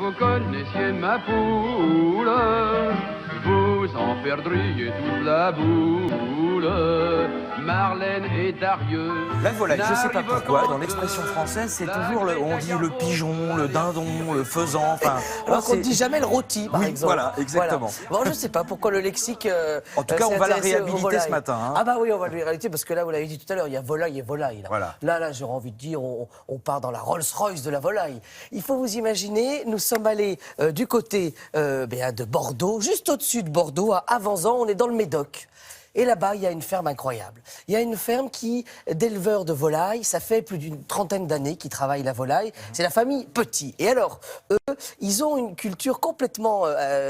vous connaissiez ma poule, vous en perdriez toute la boule. Marlène et Darieux. La volaille, je sais pas pourquoi, dans l'expression française, c'est toujours, on dit le pigeon, le dindon, le faisan, enfin... Alors qu'on ne dit jamais le rôti, par oui, exemple. Voilà, exactement. Voilà. Bon, je sais pas pourquoi le lexique... en tout cas, on va la réhabiliter ce matin. Hein. Ah bah oui, on va le réhabiliter, parce que là, vous l'avez dit tout à l'heure, il y a volaille et volaille. Là, voilà. là j'aurais envie de dire, on part dans la Rolls-Royce de la volaille. Il faut vous imaginer, nous sommes allés du côté de Bordeaux, juste au-dessus de Bordeaux, à Avanzan, on est dans le Médoc. Et là-bas, il y a une ferme incroyable. Il y a une ferme d'éleveurs de volailles, ça fait plus d'une trentaine d'années qu'ils travaillent la volaille. C'est la famille Petit. Et alors, eux, ils ont une culture complètement,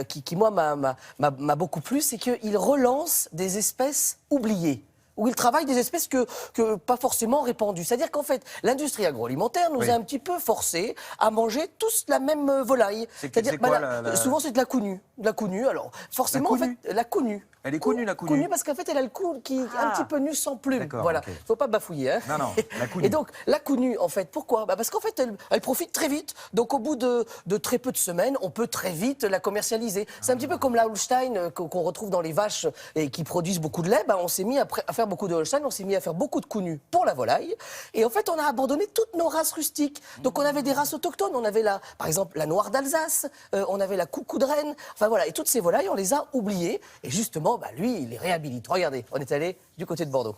qui moi, m'a beaucoup plu, c'est qu'ils relancent des espèces oubliées. Où ils travaillent des espèces que pas forcément répandues. C'est-à-dire qu'en fait, l'industrie agroalimentaire nous a un petit peu forcés à manger tous la même volaille. C'est-à-dire quoi, souvent, c'est de la counue. De la counue, alors forcément, en fait, la counue. Elle est connue, la counue. Counue parce qu'en fait, elle a le cou qui est un petit peu nu sans plume. Voilà, okay. Faut pas bafouiller. Hein. Non, la counue. Et donc, la counue, en fait, pourquoi parce qu'en fait, elle profite très vite. Donc, au bout de très peu de semaines, on peut très vite la commercialiser. C'est un petit peu comme la Holstein qu'on retrouve dans les vaches et qui produisent beaucoup de lait. On s'est mis à faire beaucoup de Holstein, on s'est mis à faire beaucoup de counue pour la volaille. Et en fait, on a abandonné toutes nos races rustiques. Donc, on avait des races autochtones. On avait, par exemple, la noire d'Alsace. On avait la coucou de Rennes. Enfin, voilà. Et toutes ces volailles, on les a oubliées. Et justement, lui, il les réhabilite. Regardez, on est allé du côté de Bordeaux.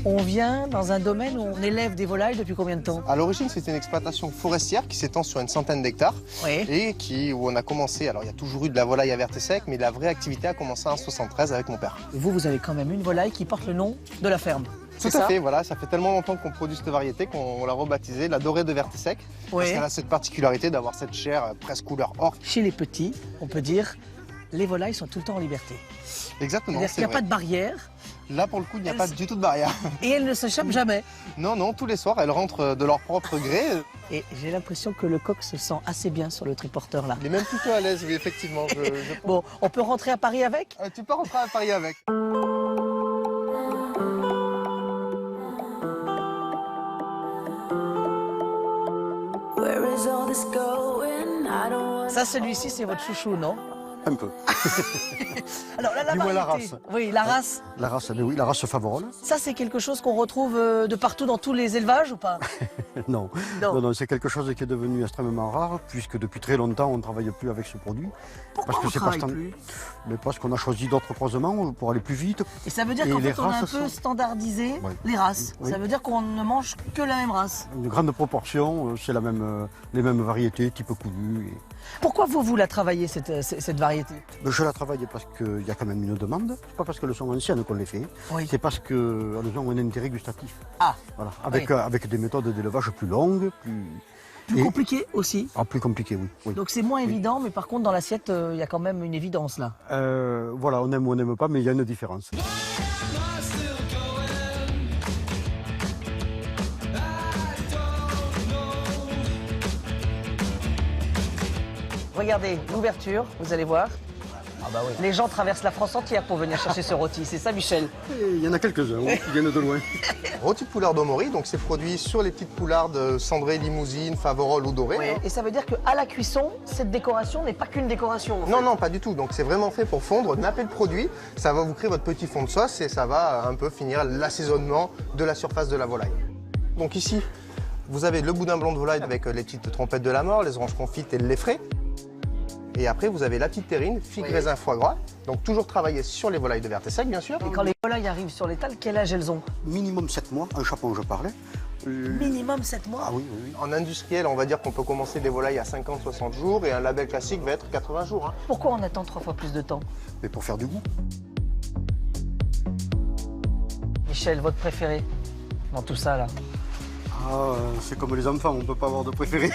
On vient dans un domaine où on élève des volailles depuis combien de temps? À l'origine, c'était une exploitation forestière qui s'étend sur une centaine d'hectares. Oui. Et où on a commencé, alors il y a toujours eu de la volaille à verte et sec, mais la vraie activité a commencé en 73 avec mon père. Vous avez quand même une volaille qui porte le nom de la ferme. Tout à fait, voilà, ça fait tellement longtemps qu'on produit cette variété qu'on l'a rebaptisée la dorée de verte et sec. Oui. Parce qu'elle a cette particularité d'avoir cette chair presque couleur or. Chez les petits, on peut dire, les volailles sont tout le temps en liberté. Exactement, c'est-à-dire qu'il n'y a pas de barrière. Là, pour le coup, il n'y a pas du tout de barrière. Et elles ne s'échappent jamais. Non, tous les soirs, elles rentrent de leur propre gré. Et j'ai l'impression que le coq se sent assez bien sur le triporteur là. Il est même plutôt à l'aise, oui, effectivement. Bon, on peut rentrer à Paris avec? Tu peux rentrer à Paris avec. Ça, celui-ci, c'est votre chouchou, non? Un peu. Alors, la Dis-moi la variété. race. Oui, la race. La race, oui, la race Faverolles. Ça, c'est quelque chose qu'on retrouve de partout dans tous les élevages ou pas? Non, non, c'est quelque chose qui est devenu extrêmement rare, puisque depuis très longtemps, on ne travaille plus avec ce produit. Pourquoi on ne travaille plus? Mais parce qu'on a choisi d'autres croisements pour aller plus vite. Et ça veut dire qu'en fait, on a un peu standardisé les races. Oui. Ça veut dire qu'on ne mange que la même race. Une grande proportion, c'est les mêmes variétés, type coulis. Pourquoi vous la travaillez, cette variété? Je la travaille parce qu'il y a quand même une demande. C'est pas parce qu'elles sont anciennes qu'on les fait. Oui. C'est parce qu'elles ont un intérêt gustatif. Ah. Voilà. Avec des méthodes d'élevage plus longues, plus compliquées aussi. Ah, plus compliquées, oui. Donc c'est moins évident, mais par contre dans l'assiette, il y a quand même une évidence là. Voilà, on aime ou on n'aime pas, mais il y a une différence. Regardez l'ouverture, vous allez voir. Ah bah oui. Les gens traversent la France entière pour venir chercher ce rôti, c'est ça Michel? Il y en a quelques-uns qui viennent de loin. Rôti de poulard d'Omory, donc c'est produit sur les petites poulardes cendrées, limousines, faverolles ou dorées. Oui. Et ça veut dire qu'à la cuisson, cette décoration n'est pas qu'une décoration. Non, pas du tout. Donc c'est vraiment fait pour fondre, napper le produit. Ça va vous créer votre petit fond de sauce et ça va un peu finir l'assaisonnement de la surface de la volaille. Donc ici, vous avez le boudin blanc de volaille avec les petites trompettes de la mort, les oranges confites et le lait frais. Et après, vous avez la petite terrine, figue, raisin, foie gras. Donc toujours travailler sur les volailles de verte et sec, bien sûr. Et quand les volailles arrivent sur l'étal, quel âge elles ont? Minimum 7 mois, un chapon je parlais. Minimum 7 mois? Ah oui. En industriel, on va dire qu'on peut commencer des volailles à 50-60 jours et un label classique va être 80 jours. Hein. Pourquoi on attend 3 fois plus de temps? Mais pour faire du goût. Michel, votre préféré dans tout ça là? Ah, c'est comme les enfants, on ne peut pas avoir de préféré.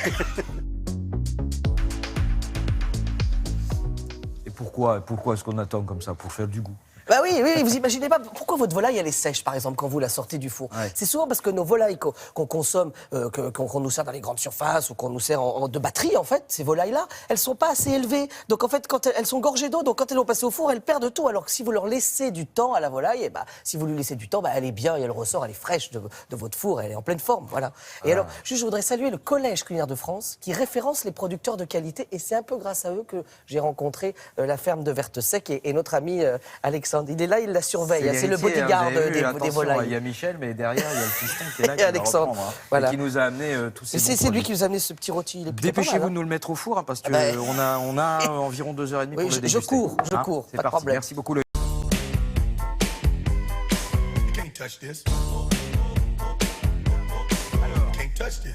Et pourquoi est-ce qu'on attend comme ça? Pour faire du goût? Bah oui, oui, oui, vous imaginez pas pourquoi votre volaille elle est sèche par exemple quand vous la sortez du four. Ouais. C'est souvent parce que nos volailles qu'on consomme, qu'on nous sert dans les grandes surfaces ou qu'on nous sert de batterie en fait, ces volailles-là, elles sont pas assez élevées. Donc en fait, quand elles sont gorgées d'eau, donc quand elles vont passer au four, elles perdent tout. Alors que si vous leur laissez du temps à la volaille, et si vous lui laissez du temps, elle est bien et elle ressort, elle est fraîche de votre four, elle est en pleine forme, voilà. Et alors, juste, je voudrais saluer le Collège culinaire de France qui référence les producteurs de qualité et c'est un peu grâce à eux que j'ai rencontré la ferme de Vertesec et notre ami Alexandre. Il est là, il la surveille. C'est le bodyguard des volailles. Il y a Michel, mais derrière, il y a le piston qui est là, Et qui va Alexandre, reprendre, voilà. et qui nous a amené tous ces bons C'est lui produits. qui nous a amené ce petit rôti. Dépêchez-vous de nous le mettre au four, parce qu'on a environ 2h30 pour le déguster. Je cours, C'est pas de parti. problème. Merci beaucoup.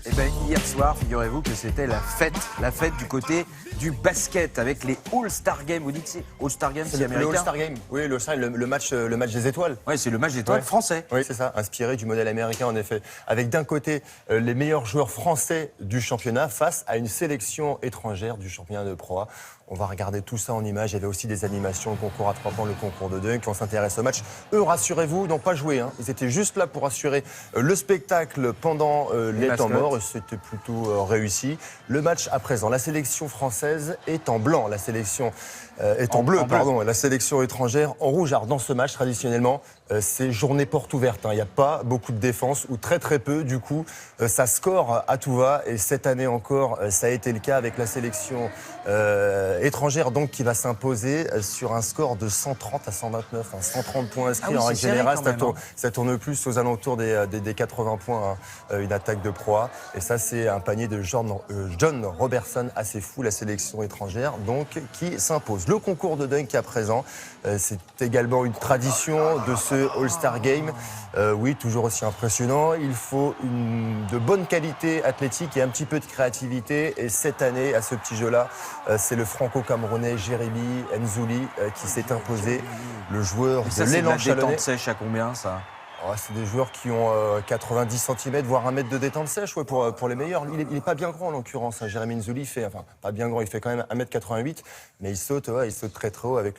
Eh bien, hier soir, figurez-vous que c'était la fête du côté du basket avec les All-Star Games. Vous dites que c'est All-Star Games, c'est Le américain? All-Star Game, oui, le match des étoiles. Oui, c'est le match d'étoiles français. Oui, c'est ça, inspiré du modèle américain en effet. Avec d'un côté les meilleurs joueurs français du championnat face à une sélection étrangère du championnat de Pro A. On va regarder tout ça en images. Il y avait aussi des animations, le concours à 3 points, le concours de dunk. On s'intéresse au match. Eux, rassurez-vous, n'ont pas joué. Ils étaient juste là pour assurer le spectacle pendant les temps morts. C'était plutôt réussi. Le match à présent. La sélection française est en blanc. La sélection est en bleu, pardon. La sélection étrangère en rouge. Alors dans ce match, traditionnellement, c'est journée porte ouverte. Il n'y a pas beaucoup de défense ou très très peu. Du coup, ça score à tout va. Et cette année encore, ça a été le cas avec la sélection étrangère donc qui va s'imposer sur un score de 130 à 129. 130 points inscrits en règle générale. Ça tourne plus aux alentours des 80 points, une attaque de Pro A. Et ça, c'est un panier de John Robertson assez fou, la sélection étrangère, donc qui s'impose. Le concours de dunk à présent, c'est également une tradition de ce All-Star Game. Oui, toujours aussi impressionnant. Il faut de bonne qualité athlétique et un petit peu de créativité. Et cette année, à ce petit jeu-là, c'est le franco-camerounais Jérémy Nzouli qui s'est imposé. Le joueur de l'élan chalonnais. chalonnais. Sèche à combien, ça? C'est des joueurs qui ont 90 cm, voire 1 mètre de détente sèche pour les meilleurs. Il n'est pas bien grand en l'occurrence. Jérémy Nzouli fait, enfin pas bien grand, il fait quand même 1m88, mais il saute très très haut avec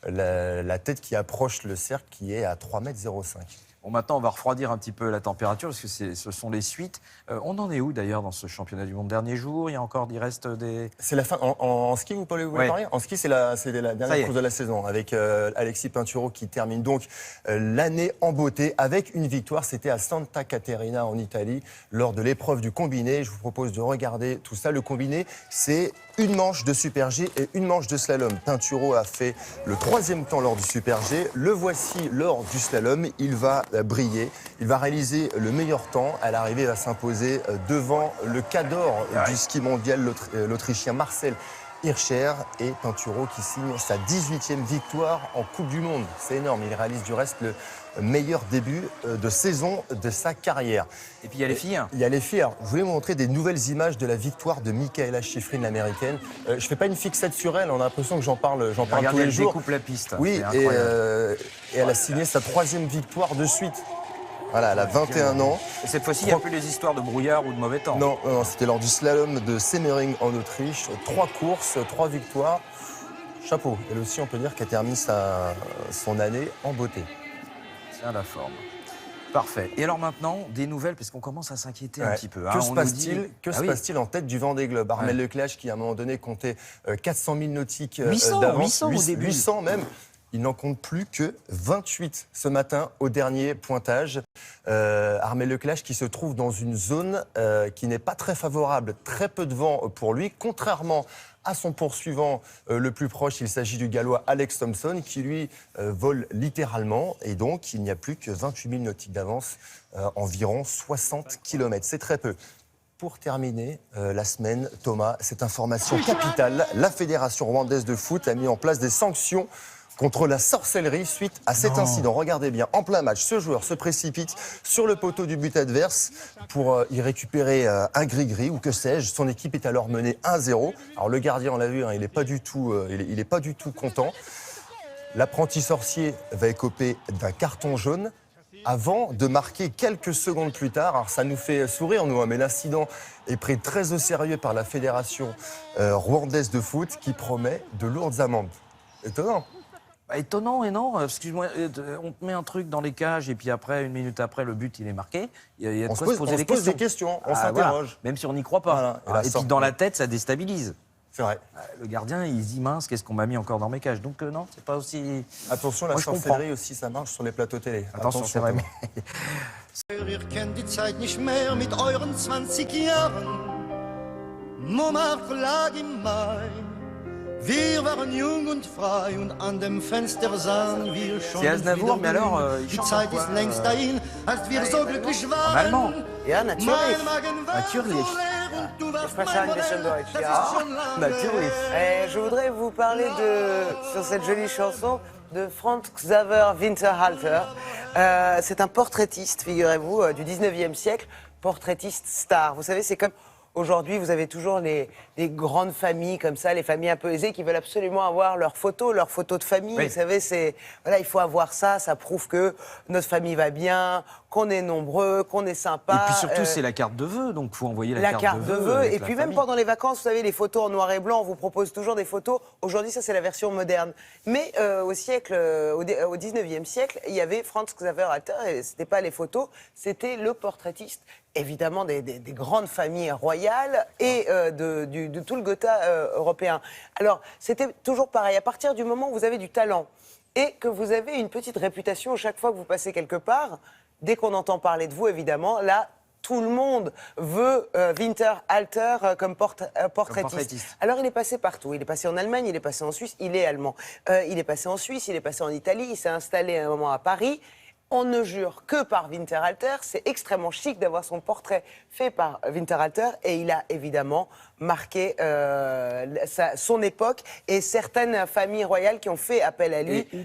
la tête qui approche le cercle qui est à 3,05 m. Bon, maintenant, on va refroidir un petit peu la température parce que ce sont les suites. On en est où d'ailleurs dans ce championnat du monde? Dernier jour, il reste des... C'est la fin. En ski, vous voulez parler? En ski, c'est la dernière course de la saison avec Alexis Pinturo qui termine donc l'année en beauté avec une victoire. C'était à Santa Caterina en Italie lors de l'épreuve du combiné. Je vous propose de regarder tout ça. Le combiné, c'est une manche de Super G et une manche de slalom. Pinturo a fait le 3e temps lors du Super G. Le voici lors du slalom. Il va briller. Il va réaliser le meilleur temps. À l'arrivée, il va s'imposer devant le cador du ski mondial, l'Autrichien Marcel Hirscher, et Pinturo qui signe sa 18e victoire en Coupe du Monde. C'est énorme. Il réalise du reste le meilleur début de saison de sa carrière. Et puis il y a les filles. Il y a les filles. Alors, je voulais vous montrer des nouvelles images de la victoire de Mikaela Shiffrin, l'américaine. Je ne fais pas une fixette sur elle, on a l'impression que j'en parle tous les jours. Elle découpe la piste. Oui, et elle a signé sa 3e victoire de suite. Voilà, elle a 21 ans. Et cette fois-ci, il n'y a plus les histoires de brouillard ou de mauvais temps. Non, c'était lors du slalom de Semmering en Autriche. 3 courses, 3 victoires. Chapeau. Elle aussi, on peut dire qu'elle termine son année en beauté. C'est à la forme. Parfait. Et alors maintenant, des nouvelles, parce qu'on commence à s'inquiéter un petit peu. Que se passe-t-il en tête du Vendée Globe? Armel Lecléache, qui à un moment donné comptait 400 000 nautiques d'avance. 800 au début. 800 même. Il n'en compte plus que 28 ce matin au dernier pointage. Armel Lecléache qui se trouve dans une zone qui n'est pas très favorable. Très peu de vent pour lui, contrairement à son poursuivant le plus proche. Il s'agit du Gallois Alex Thompson qui lui vole littéralement. Et donc il n'y a plus que 28 000 nautiques d'avance, environ 60 km. C'est très peu. Pour terminer la semaine, Thomas, cette information capitale, la Fédération rwandaise de foot a mis en place des sanctions contre la sorcellerie suite à cet incident. Regardez bien, en plein match, ce joueur se précipite sur le poteau du but adverse pour y récupérer un gris-gris ou que sais-je. Son équipe est alors menée 1-0. Alors le gardien, on l'a vu, il n'est pas du tout content. L'apprenti sorcier va écoper d'un carton jaune avant de marquer quelques secondes plus tard. Alors ça nous fait sourire, nous, mais l'incident est pris très au sérieux par la Fédération rwandaise de foot qui promet de lourdes amendes. Étonnant. Étonnant et non, excuse-moi, on te met un truc dans les cages et puis après, 1 minute après, le but il est marqué. Il y a de quoi se poser des questions. On s'interroge. Même si on n'y croit pas. Voilà. Et puis dans la tête, ça déstabilise. C'est vrai. Le gardien, il se dit mince, qu'est-ce qu'on m'a mis encore dans mes cages. Donc non, c'est pas aussi. Attention, la sorcellerie aussi, ça marche sur les plateaux télé. Attention, c'est vrai. Ihr kennt die Zeit nicht mehr mit euren 20 Jahren. Montmartre lag im Mai. Wir waren jung und frei und an dem Fenster sahen wir schon C'est Aznavour, mais alors, il die chante Zeit quoi, ist längst dahin, als wir so glücklich en allemand. waren. Ja, natürlich. Mein Magen war Natürlich. so leer und du warst spreche mein ein bisschen Modell. Deutsch, Das ja. ist schon lange Natürlich. Je voudrais vous parler sur cette jolie chanson de Franz Xaver Winterhalter. C'est un portraitiste, figurez-vous, du 19e siècle, portraitiste star. Vous savez, c'est comme aujourd'hui, vous avez toujours les grandes familles comme ça, les familles un peu aisées qui veulent absolument avoir leurs photos de famille. Oui. Vous savez, voilà, il faut avoir ça, ça prouve que notre famille va bien, qu'on est nombreux, qu'on est sympa. Et puis surtout, c'est la carte de vœux, donc il faut envoyer la carte de vœux. avec Et la puis même famille. pendant les vacances, vous savez, les photos en noir et blanc, on vous propose toujours des photos. Aujourd'hui, ça, c'est la version moderne. Mais au 19e siècle, il y avait Franz Xaver Alter, et c'était pas les photos, c'était le portraitiste, évidemment, des grandes familles royales et de tout le Gotha européen. Alors, c'était toujours pareil. À partir du moment où vous avez du talent et que vous avez une petite réputation chaque fois que vous passez quelque part, dès qu'on entend parler de vous, évidemment, là, tout le monde veut Winterhalter comme portraitiste. Alors, il est passé partout. Il est passé en Allemagne, il est passé en Suisse, il est allemand. Il est passé en Suisse, il est passé en Italie, il s'est installé à un moment à Paris. On ne jure que par Winterhalter. C'est extrêmement chic d'avoir son portrait fait par Winterhalter. Et il a évidemment marqué son époque et certaines familles royales qui ont fait appel à lui. Et où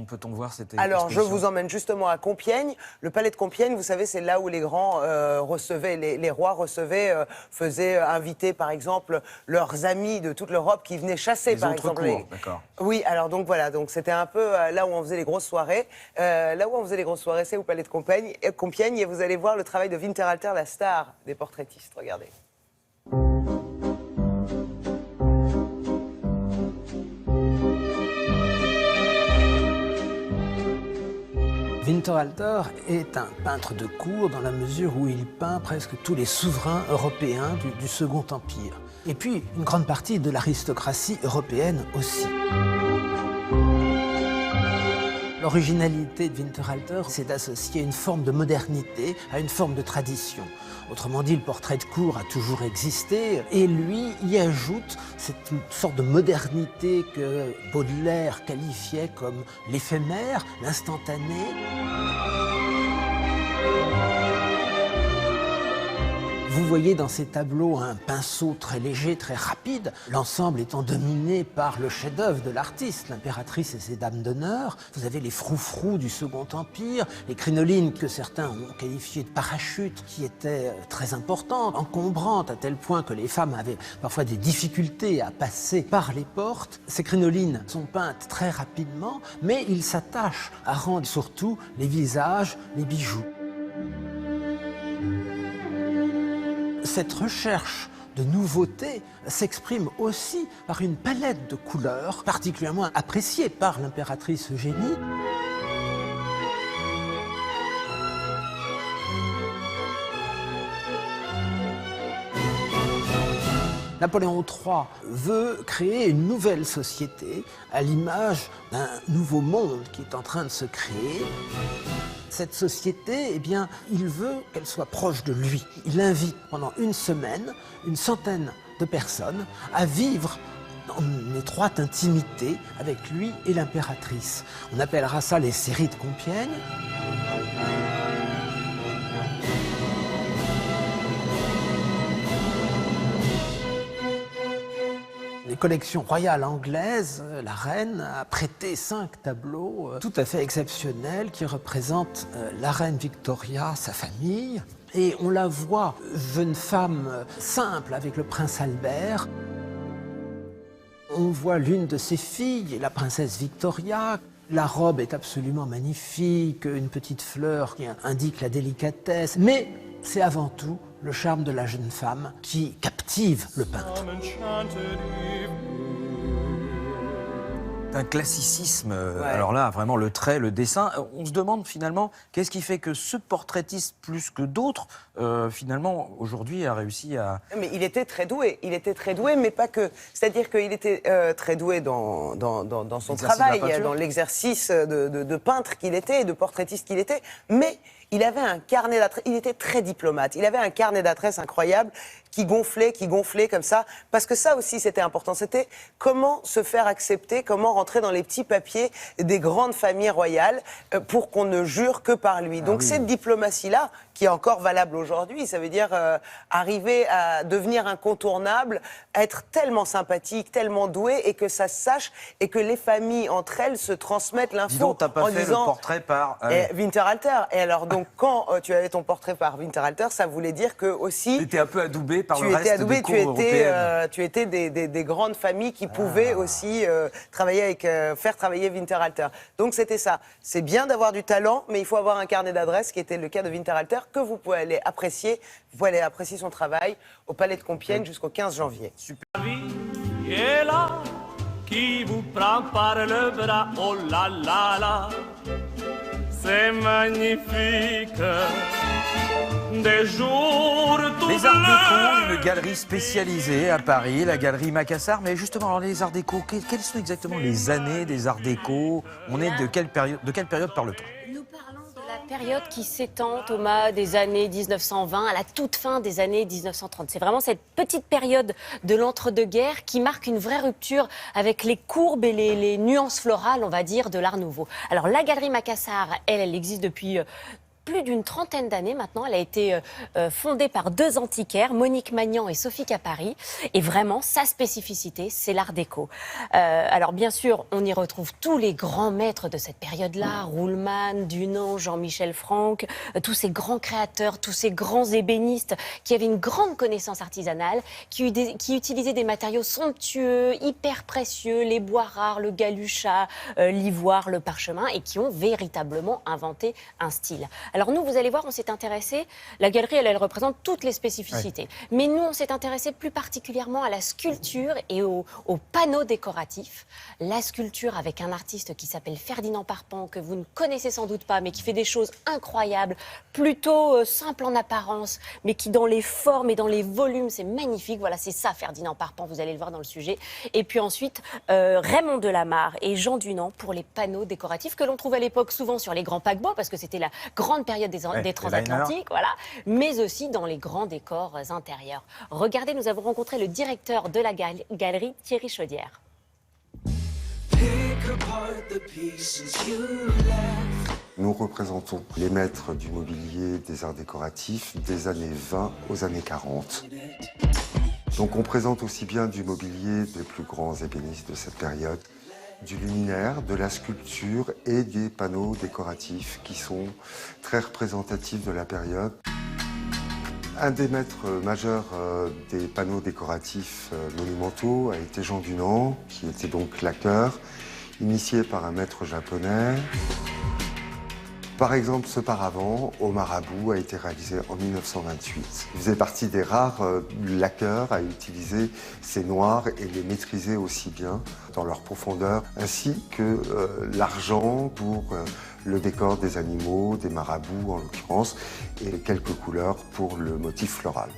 peut-on voir cette Alors, je exposition vous emmène justement à Compiègne. Le palais de Compiègne, vous savez, c'est là où les grands recevaient, les rois recevaient, faisaient inviter, par exemple, leurs amis de toute l'Europe qui venaient chasser, Les par autres exemple. cours, d'accord. Oui, alors donc voilà, donc c'était un peu là où on faisait les grosses soirées. Là où on faisait les grosses soirées, c'est au palais de Compiègne, et vous allez voir le travail de Winterhalter, la star des portraitistes. Regardez. Winterhalter est un peintre de cour dans la mesure où il peint presque tous les souverains européens du Second Empire. Et puis une grande partie de l'aristocratie européenne aussi. L'originalité de Winterhalter, c'est d'associer une forme de modernité à une forme de tradition. Autrement dit, le portrait de cour a toujours existé, et lui y ajoute cette sorte de modernité que Baudelaire qualifiait comme l'éphémère, l'instantané. Vous voyez dans ces tableaux un pinceau très léger, très rapide, l'ensemble étant dominé par le chef-d'œuvre de l'artiste, l'impératrice et ses dames d'honneur. Vous avez les froufrous du Second Empire, les crinolines que certains ont qualifiées de parachutes, qui étaient très importantes, encombrante à tel point que les femmes avaient parfois des difficultés à passer par les portes. Ces crinolines sont peintes très rapidement, mais ils s'attachent à rendre surtout les visages, les bijoux. Cette recherche de nouveauté s'exprime aussi par une palette de couleurs particulièrement appréciée par l'impératrice Eugénie. Napoléon III veut créer une nouvelle société à l'image d'un nouveau monde qui est en train de se créer. Cette société, eh bien, il veut qu'elle soit proche de lui. Il invite pendant une semaine une centaine de personnes à vivre en une étroite intimité avec lui et l'impératrice. On appellera ça les séries de Compiègne. Les collections royales anglaises, la reine a prêté 5 tableaux tout à fait exceptionnels qui représentent la reine Victoria, sa famille. Et on la voit, jeune femme simple avec le prince Albert. On voit l'une de ses filles, la princesse Victoria. La robe est absolument magnifique, une petite fleur qui indique la délicatesse. Mais c'est avant tout le charme de la jeune femme qui captive le peintre. d'un classicisme. Alors là, vraiment, le trait, le dessin. On se demande finalement, qu'est-ce qui fait que ce portraitiste, plus que d'autres, finalement, aujourd'hui, a réussi à... Mais il était très doué, mais pas que. C'est-à-dire qu'il était très doué dans son travail, dans l'exercice de peintre qu'il était, de portraitiste qu'il était, mais il avait un carnet d'adresses, il était très diplomate, il avait un carnet d'adresses incroyable qui gonflait comme ça, parce que ça aussi c'était important, c'était comment se faire accepter, comment rentrer dans les petits papiers des grandes familles royales pour qu'on ne jure que par lui. Donc cette diplomatie-là, qui est encore valable aujourd'hui, ça veut dire arriver à devenir incontournable, être tellement sympathique, tellement doué, et que ça se sache, et que les familles entre elles se transmettent l'info. Dis donc, t'as pas fait le portrait par... Winterhalter. Et alors donc quand tu avais ton portrait par Winterhalter, ça voulait dire que aussi... Tu étais un peu adoubé par le reste des cours européennes. Tu étais des grandes familles qui pouvaient aussi faire travailler Winterhalter. Donc c'était ça. C'est bien d'avoir du talent, mais il faut avoir un carnet d'adresses, qui était le cas de Winterhalter, que vous pouvez aller apprécier. Vous pouvez aller apprécier son travail au Palais de Compiègne jusqu'au 15 janvier. Super. La vie est là, qui vous prend par le bras, oh là là là, c'est magnifique. Des jours tout Les Arts Déco, une galerie spécialisée à Paris, la galerie Macassar. Mais justement, alors les Arts Déco, quelles sont exactement les années des Arts Déco? On est de quelle période parle-t-on? Nous parlons de la période qui s'étend, Thomas, des années 1920 à la toute fin des années 1930. C'est vraiment cette petite période de l'entre-deux-guerres qui marque une vraie rupture avec les courbes et les nuances florales, on va dire, de l'Art Nouveau. Alors la galerie Macassar, elle existe depuis... plus d'une trentaine d'années maintenant. Elle a été fondée par deux antiquaires, Monique Magnan et Sophie Capari. Et vraiment, sa spécificité, c'est l'Art déco. Alors bien sûr, on y retrouve tous les grands maîtres de cette période-là, Ruhlmann, Dunant, Jean-Michel Franck, tous ces grands créateurs, tous ces grands ébénistes qui avaient une grande connaissance artisanale, qui utilisaient des matériaux somptueux, hyper précieux, les bois rares, le galuchat, l'ivoire, le parchemin, et qui ont véritablement inventé un style. Alors nous, vous allez voir, on s'est intéressé, la galerie, elle représente toutes les spécificités. Ouais. Mais nous, on s'est intéressé plus particulièrement à la sculpture et aux panneaux décoratifs. La sculpture avec un artiste qui s'appelle Ferdinand Parpan, que vous ne connaissez sans doute pas, mais qui fait des choses incroyables, plutôt simples en apparence, mais qui dans les formes et dans les volumes, c'est magnifique. Voilà, c'est ça, Ferdinand Parpan, vous allez le voir dans le sujet. Et puis ensuite, Raymond Delamarre et Jean Dunant pour les panneaux décoratifs que l'on trouve à l'époque souvent sur les grands paquebots, parce que c'était la grande période des transatlantiques, voilà, mais aussi dans les grands décors intérieurs. Regardez, nous avons rencontré le directeur de la galerie, Thierry Chaudière. Nous représentons les maîtres du mobilier des arts décoratifs des années 20 aux années 40. Donc on présente aussi bien du mobilier des plus grands ébénistes de cette période, du luminaire, de la sculpture et des panneaux décoratifs qui sont très représentatifs de la période. Un des maîtres majeurs des panneaux décoratifs monumentaux a été Jean Dunant, qui était donc lacqueur, initié par un maître japonais. Par exemple, ce paravent au Marabout a été réalisé en 1928. Il faisait partie des rares laqueurs à utiliser ces noirs et les maîtriser aussi bien dans leur profondeur, ainsi que l'argent pour le décor des animaux, des marabouts en l'occurrence, et quelques couleurs pour le motif floral.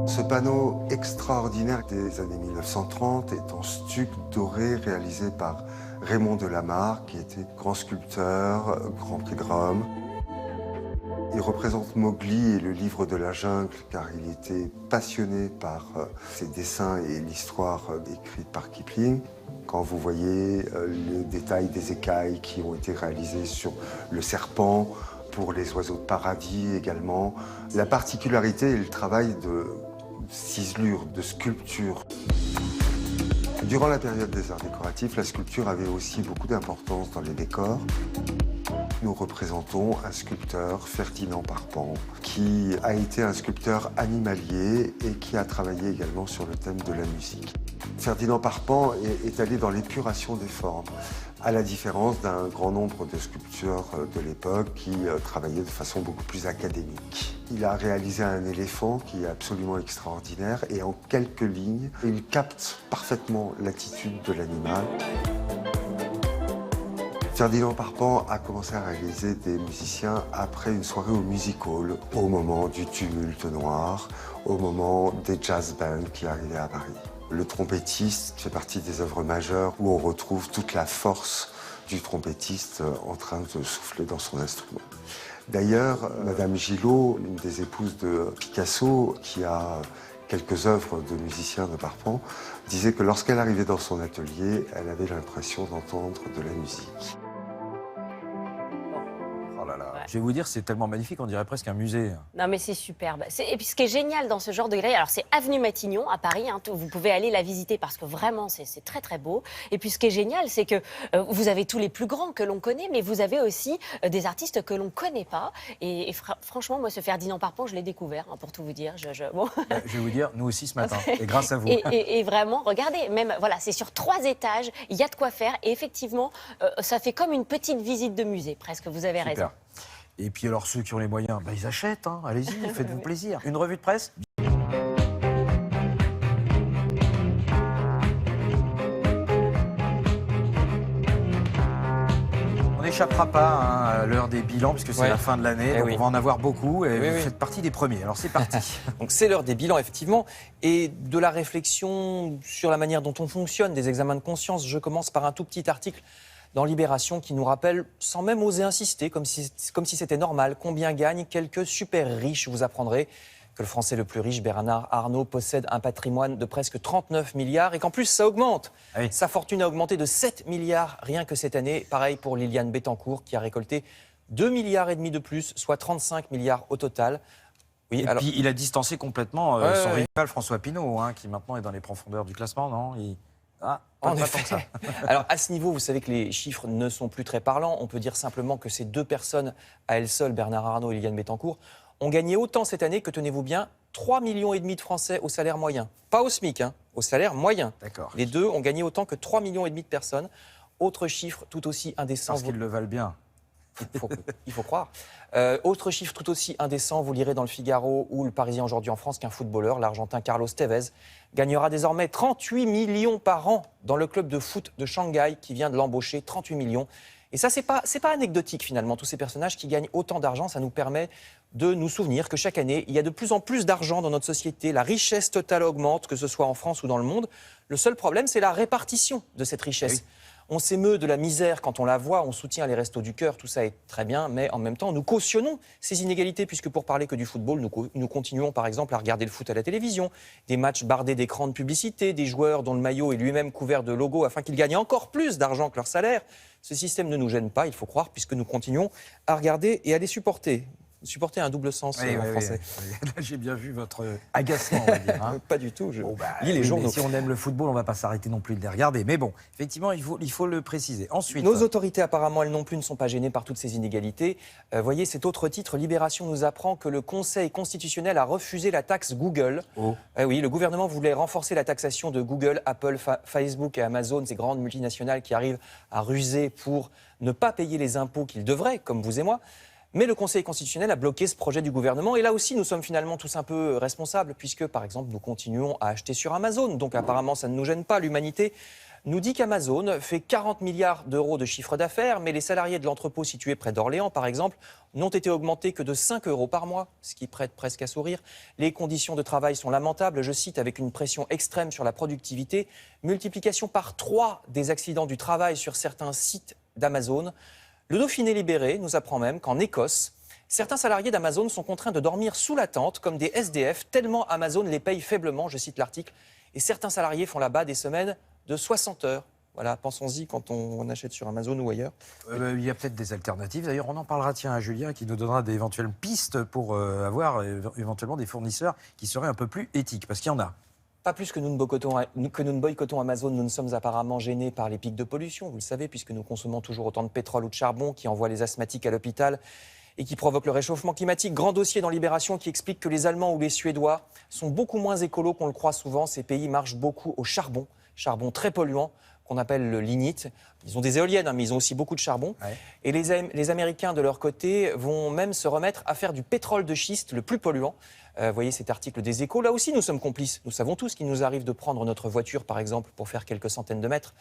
Ce panneau extraordinaire des années 1930 est en stuc doré réalisé par Raymond Delamarre, qui était grand sculpteur, Grand Prix de Rome. Il représente Mowgli et le livre de la jungle, car il était passionné par ses dessins et l'histoire écrite par Kipling. Quand vous voyez le détail des écailles qui ont été réalisées sur le serpent, pour les oiseaux de paradis également, la particularité est le travail de ciselure, de sculpture. Durant la période des arts décoratifs, la sculpture avait aussi beaucoup d'importance dans les décors. Nous représentons un sculpteur, Ferdinand Parpan, qui a été un sculpteur animalier et qui a travaillé également sur le thème de la musique. Ferdinand Parpan est allé dans l'épuration des formes. à la différence d'un grand nombre de sculpteurs de l'époque qui travaillaient de façon beaucoup plus académique. Il a réalisé un éléphant qui est absolument extraordinaire et en quelques lignes, il capte parfaitement l'attitude de l'animal. Ferdinand Parpan a commencé à réaliser des musiciens après une soirée au music hall, au moment du tumulte noir, au moment des jazz bands qui arrivaient à Paris. Le trompettiste fait partie des œuvres majeures où on retrouve toute la force du trompettiste en train de souffler dans son instrument. D'ailleurs, Madame Gillot, l'une des épouses de Picasso, qui a quelques œuvres de musiciens de Parpan, disait que lorsqu'elle arrivait dans son atelier, elle avait l'impression d'entendre de la musique. Je vais vous dire, c'est tellement magnifique, on dirait presque un musée. Non, mais c'est superbe. Et puis ce qui est génial dans ce genre de galerie, alors c'est Avenue Matignon à Paris, hein, vous pouvez aller la visiter parce que vraiment c'est très très beau. Et puis ce qui est génial, c'est que vous avez tous les plus grands que l'on connaît, mais vous avez aussi des artistes que l'on ne connaît pas. Et franchement, moi ce Ferdinand Parpan, je l'ai découvert, hein, pour tout vous dire. Bon. Je vais vous dire, nous aussi ce matin, et grâce à vous. Et vraiment, regardez, même voilà, c'est sur 3 étages, il y a de quoi faire. Et effectivement, ça fait comme une petite visite de musée, presque, vous avez raison. Et puis alors ceux qui ont les moyens, ils achètent, hein. Allez-y, faites-vous plaisir. Une revue de presse ? On n'échappera pas à l'heure des bilans, puisque c'est la fin de l'année, donc on va en avoir beaucoup, et vous faites partie des premiers. Alors c'est parti. Donc c'est l'heure des bilans, effectivement, et de la réflexion sur la manière dont on fonctionne, des examens de conscience. Je commence par un tout petit article dans Libération qui nous rappelle, sans même oser insister, comme si c'était normal, combien gagnent quelques super riches. Vous apprendrez que le Français le plus riche, Bernard Arnault, possède un patrimoine de presque 39 milliards et qu'en plus ça augmente. Oui. Sa fortune a augmenté de 7 milliards rien que cette année. Pareil pour Liliane Bettencourt qui a récolté 2,5 milliards de plus, soit 35 milliards au total. Oui, et puis il a distancé complètement son rival François Pinault, hein, qui maintenant est dans les profondeurs du classement, non ? En effet. Alors à ce niveau, vous savez que les chiffres ne sont plus très parlants. On peut dire simplement que ces deux personnes, à elles seules, Bernard Arnault et Liliane Bettencourt, ont gagné autant cette année que, tenez-vous bien, 3,5 millions de Français au salaire moyen. Pas au SMIC, hein, au salaire moyen. D'accord. Les deux ont gagné autant que 3,5 millions de personnes. Autre chiffre tout aussi indécent. Parce qu'ils le valent bien. Il faut croire. Autre chiffre tout aussi indécent, vous lirez dans le Figaro ou le Parisien aujourd'hui en France qu'un footballeur, l'Argentin Carlos Tevez, gagnera désormais 38 millions par an dans le club de foot de Shanghai qui vient de l'embaucher, 38 millions. Et ça, c'est pas anecdotique finalement. Tous ces personnages qui gagnent autant d'argent, ça nous permet de nous souvenir que chaque année, il y a de plus en plus d'argent dans notre société. La richesse totale augmente, que ce soit en France ou dans le monde. Le seul problème, c'est la répartition de cette richesse. Oui. On s'émeut de la misère quand on la voit, on soutient les restos du cœur, tout ça est très bien, mais en même temps, nous cautionnons ces inégalités, puisque pour parler que du football, nous continuons par exemple à regarder le foot à la télévision, des matchs bardés d'écrans de publicité, des joueurs dont le maillot est lui-même couvert de logos afin qu'ils gagnent encore plus d'argent que leur salaire. Ce système ne nous gêne pas, il faut croire, puisque nous continuons à regarder et à les supporter. Supporter un double sens en français. Là, j'ai bien vu votre agacement, on va dire. Hein. Pas du tout, je lis les journaux. Si on aime le football, on ne va pas s'arrêter non plus de les regarder. Mais bon, effectivement, il faut le préciser. Ensuite, nos autorités, apparemment, elles non plus ne sont pas gênées par toutes ces inégalités. Voyez, cet autre titre, Libération nous apprend que le Conseil constitutionnel a refusé la taxe Google. Oui, le gouvernement voulait renforcer la taxation de Google, Apple, Facebook et Amazon, ces grandes multinationales qui arrivent à ruser pour ne pas payer les impôts qu'ils devraient, comme vous et moi. Mais le Conseil constitutionnel a bloqué ce projet du gouvernement. Et là aussi, nous sommes finalement tous un peu responsables, puisque, par exemple, nous continuons à acheter sur Amazon. Donc, apparemment, ça ne nous gêne pas. L'humanité nous dit qu'Amazon fait 40 milliards d'euros de chiffre d'affaires, mais les salariés de l'entrepôt situé près d'Orléans, par exemple, n'ont été augmentés que de 5 euros par mois, ce qui prête presque à sourire. Les conditions de travail sont lamentables, je cite, avec une pression extrême sur la productivité, multiplication par 3 des accidents du travail sur certains sites d'Amazon. Le Dauphiné libéré nous apprend même qu'en Écosse, certains salariés d'Amazon sont contraints de dormir sous la tente comme des SDF, tellement Amazon les paye faiblement, je cite l'article. Et certains salariés font là-bas des semaines de 60 heures. Voilà, pensons-y quand on achète sur Amazon ou ailleurs. Il y a peut-être des alternatives. D'ailleurs, on en parlera à Julien qui nous donnera d'éventuelles pistes pour avoir éventuellement des fournisseurs qui seraient un peu plus éthiques, parce qu'il y en a. Pas plus que nous ne boycottons Amazon, nous ne sommes apparemment gênés par les pics de pollution, vous le savez, puisque nous consommons toujours autant de pétrole ou de charbon qui envoie les asthmatiques à l'hôpital et qui provoque le réchauffement climatique. Grand dossier dans Libération qui explique que les Allemands ou les Suédois sont beaucoup moins écolos qu'on le croit souvent. Ces pays marchent beaucoup au charbon très polluant, qu'on appelle le lignite. Ils ont des éoliennes, hein, mais ils ont aussi beaucoup de charbon. Ouais. Et les Américains, de leur côté, vont même se remettre à faire du pétrole de schiste le plus polluant. Vous voyez cet article des Échos. Là aussi, nous sommes complices. Nous savons tous qu'il nous arrive de prendre notre voiture, par exemple, pour faire quelques centaines de mètres.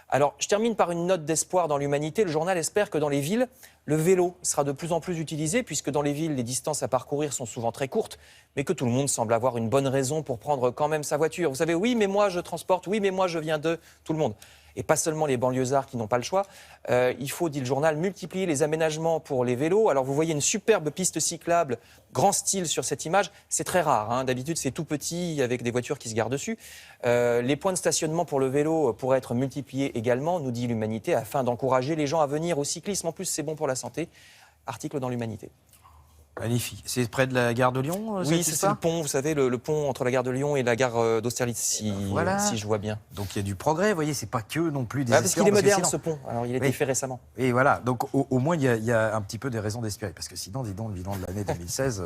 Alors, je termine par une note d'espoir dans l'humanité. Le journal espère que dans les villes, le vélo sera de plus en plus utilisé, puisque dans les villes, les distances à parcourir sont souvent très courtes, mais que tout le monde semble avoir une bonne raison pour prendre quand même sa voiture. Vous savez, oui, mais moi je transporte, oui, mais moi je viens de... Tout le monde. Et pas seulement les banlieusards qui n'ont pas le choix. Il faut, dit le journal, multiplier les aménagements pour les vélos. Alors vous voyez une superbe piste cyclable, grand style sur cette image. C'est très rare, hein. D'habitude c'est tout petit avec des voitures qui se garent dessus. Les points de stationnement pour le vélo pourraient être multipliés également, nous dit l'Humanité, afin d'encourager les gens à venir au cyclisme. En plus c'est bon pour la santé. Article dans l'Humanité. Magnifique. C'est près de la gare de Lyon? Oui, c'est le pont, vous savez, le pont entre la gare de Lyon et la gare d'Austerlitz, si je vois bien. Donc il y a du progrès, vous voyez, c'est pas que non plus des parce qu'il est moderne, ce pont. Alors il a été fait récemment. Et voilà, donc au moins il y a un petit peu des raisons d'espérer, parce que sinon, dis donc, le bilan de l'année 2016...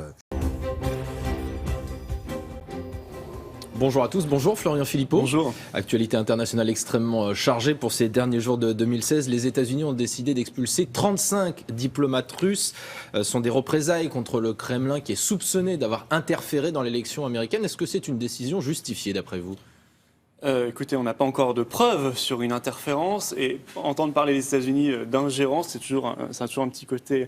Bonjour à tous, bonjour Florian Philippot. Bonjour. Actualité internationale extrêmement chargée pour ces derniers jours de 2016. Les États-Unis ont décidé d'expulser 35 diplomates russes. Ce sont des représailles contre le Kremlin qui est soupçonné d'avoir interféré dans l'élection américaine. Est-ce que c'est une décision justifiée d'après vous ? Écoutez, on n'a pas encore de preuves sur une interférence et entendre parler des États-Unis d'ingérence, ça a toujours un petit côté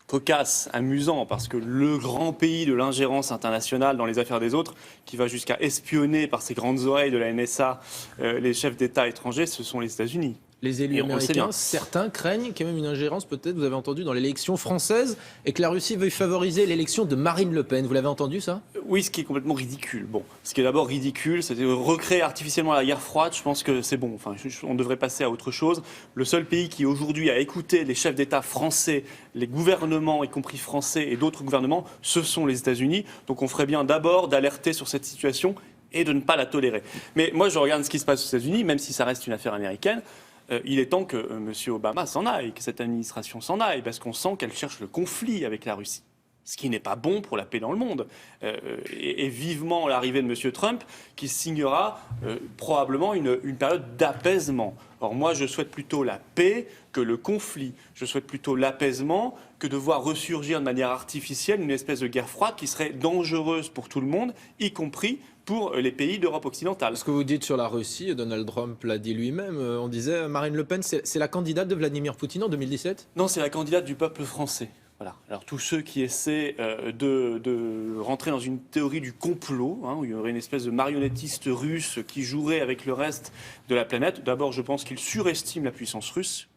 cocasse, amusant, parce que le grand pays de l'ingérence internationale dans les affaires des autres, qui va jusqu'à espionner par ses grandes oreilles de la NSA les chefs d'État étrangers, ce sont les États-Unis. Les élus américains, certains craignent quand même une ingérence, peut-être, vous avez entendu, dans l'élection française, et que la Russie veuille favoriser l'élection de Marine Le Pen. Vous l'avez entendu, ça ? Oui, ce qui est complètement ridicule. Bon, ce qui est d'abord ridicule, c'est de recréer artificiellement la guerre froide. Je pense que c'est bon. Enfin, on devrait passer à autre chose. Le seul pays qui, aujourd'hui, a écouté les chefs d'État français, les gouvernements, y compris français et d'autres gouvernements, ce sont les États-Unis. Donc on ferait bien d'abord d'alerter sur cette situation et de ne pas la tolérer. Mais moi, je regarde ce qui se passe aux États-Unis, même si ça reste une affaire américaine. Il est temps que M. Obama s'en aille, que cette administration s'en aille, parce qu'on sent qu'elle cherche le conflit avec la Russie, ce qui n'est pas bon pour la paix dans le monde. Et vivement l'arrivée de M. Trump, qui signera probablement une période d'apaisement. Or, moi, je souhaite plutôt la paix que le conflit. Je souhaite plutôt l'apaisement que de voir ressurgir de manière artificielle une espèce de guerre froide qui serait dangereuse pour tout le monde, y compris pour les pays d'Europe occidentale. Ce que vous dites sur la Russie, Donald Trump l'a dit lui-même, on disait Marine Le Pen, c'est la candidate de Vladimir Poutine en 2017 ? Non, c'est la candidate du peuple français. Voilà. Alors tous ceux qui essaient de rentrer dans une théorie du complot, où il y aurait une espèce de marionnettiste russe qui jouerait avec le reste de la planète, d'abord je pense qu'ils surestiment la puissance russe.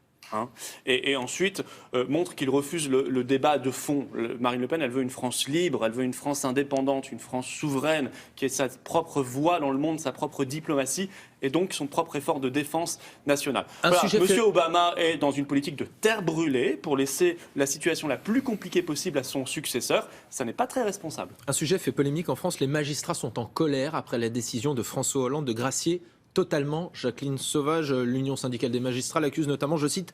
Et ensuite, montre qu'il refuse le débat de fond. Marine Le Pen, elle veut une France libre, elle veut une France indépendante, une France souveraine, qui ait sa propre voix dans le monde, sa propre diplomatie, et donc son propre effort de défense nationale. Monsieur Obama est dans une politique de terre brûlée pour laisser la situation la plus compliquée possible à son successeur. Ça n'est pas très responsable. Un sujet fait polémique en France. Les magistrats sont en colère après la décision de François Hollande de gracier totalement Jacqueline Sauvage. L'Union syndicale des magistrats l'accuse notamment, je cite,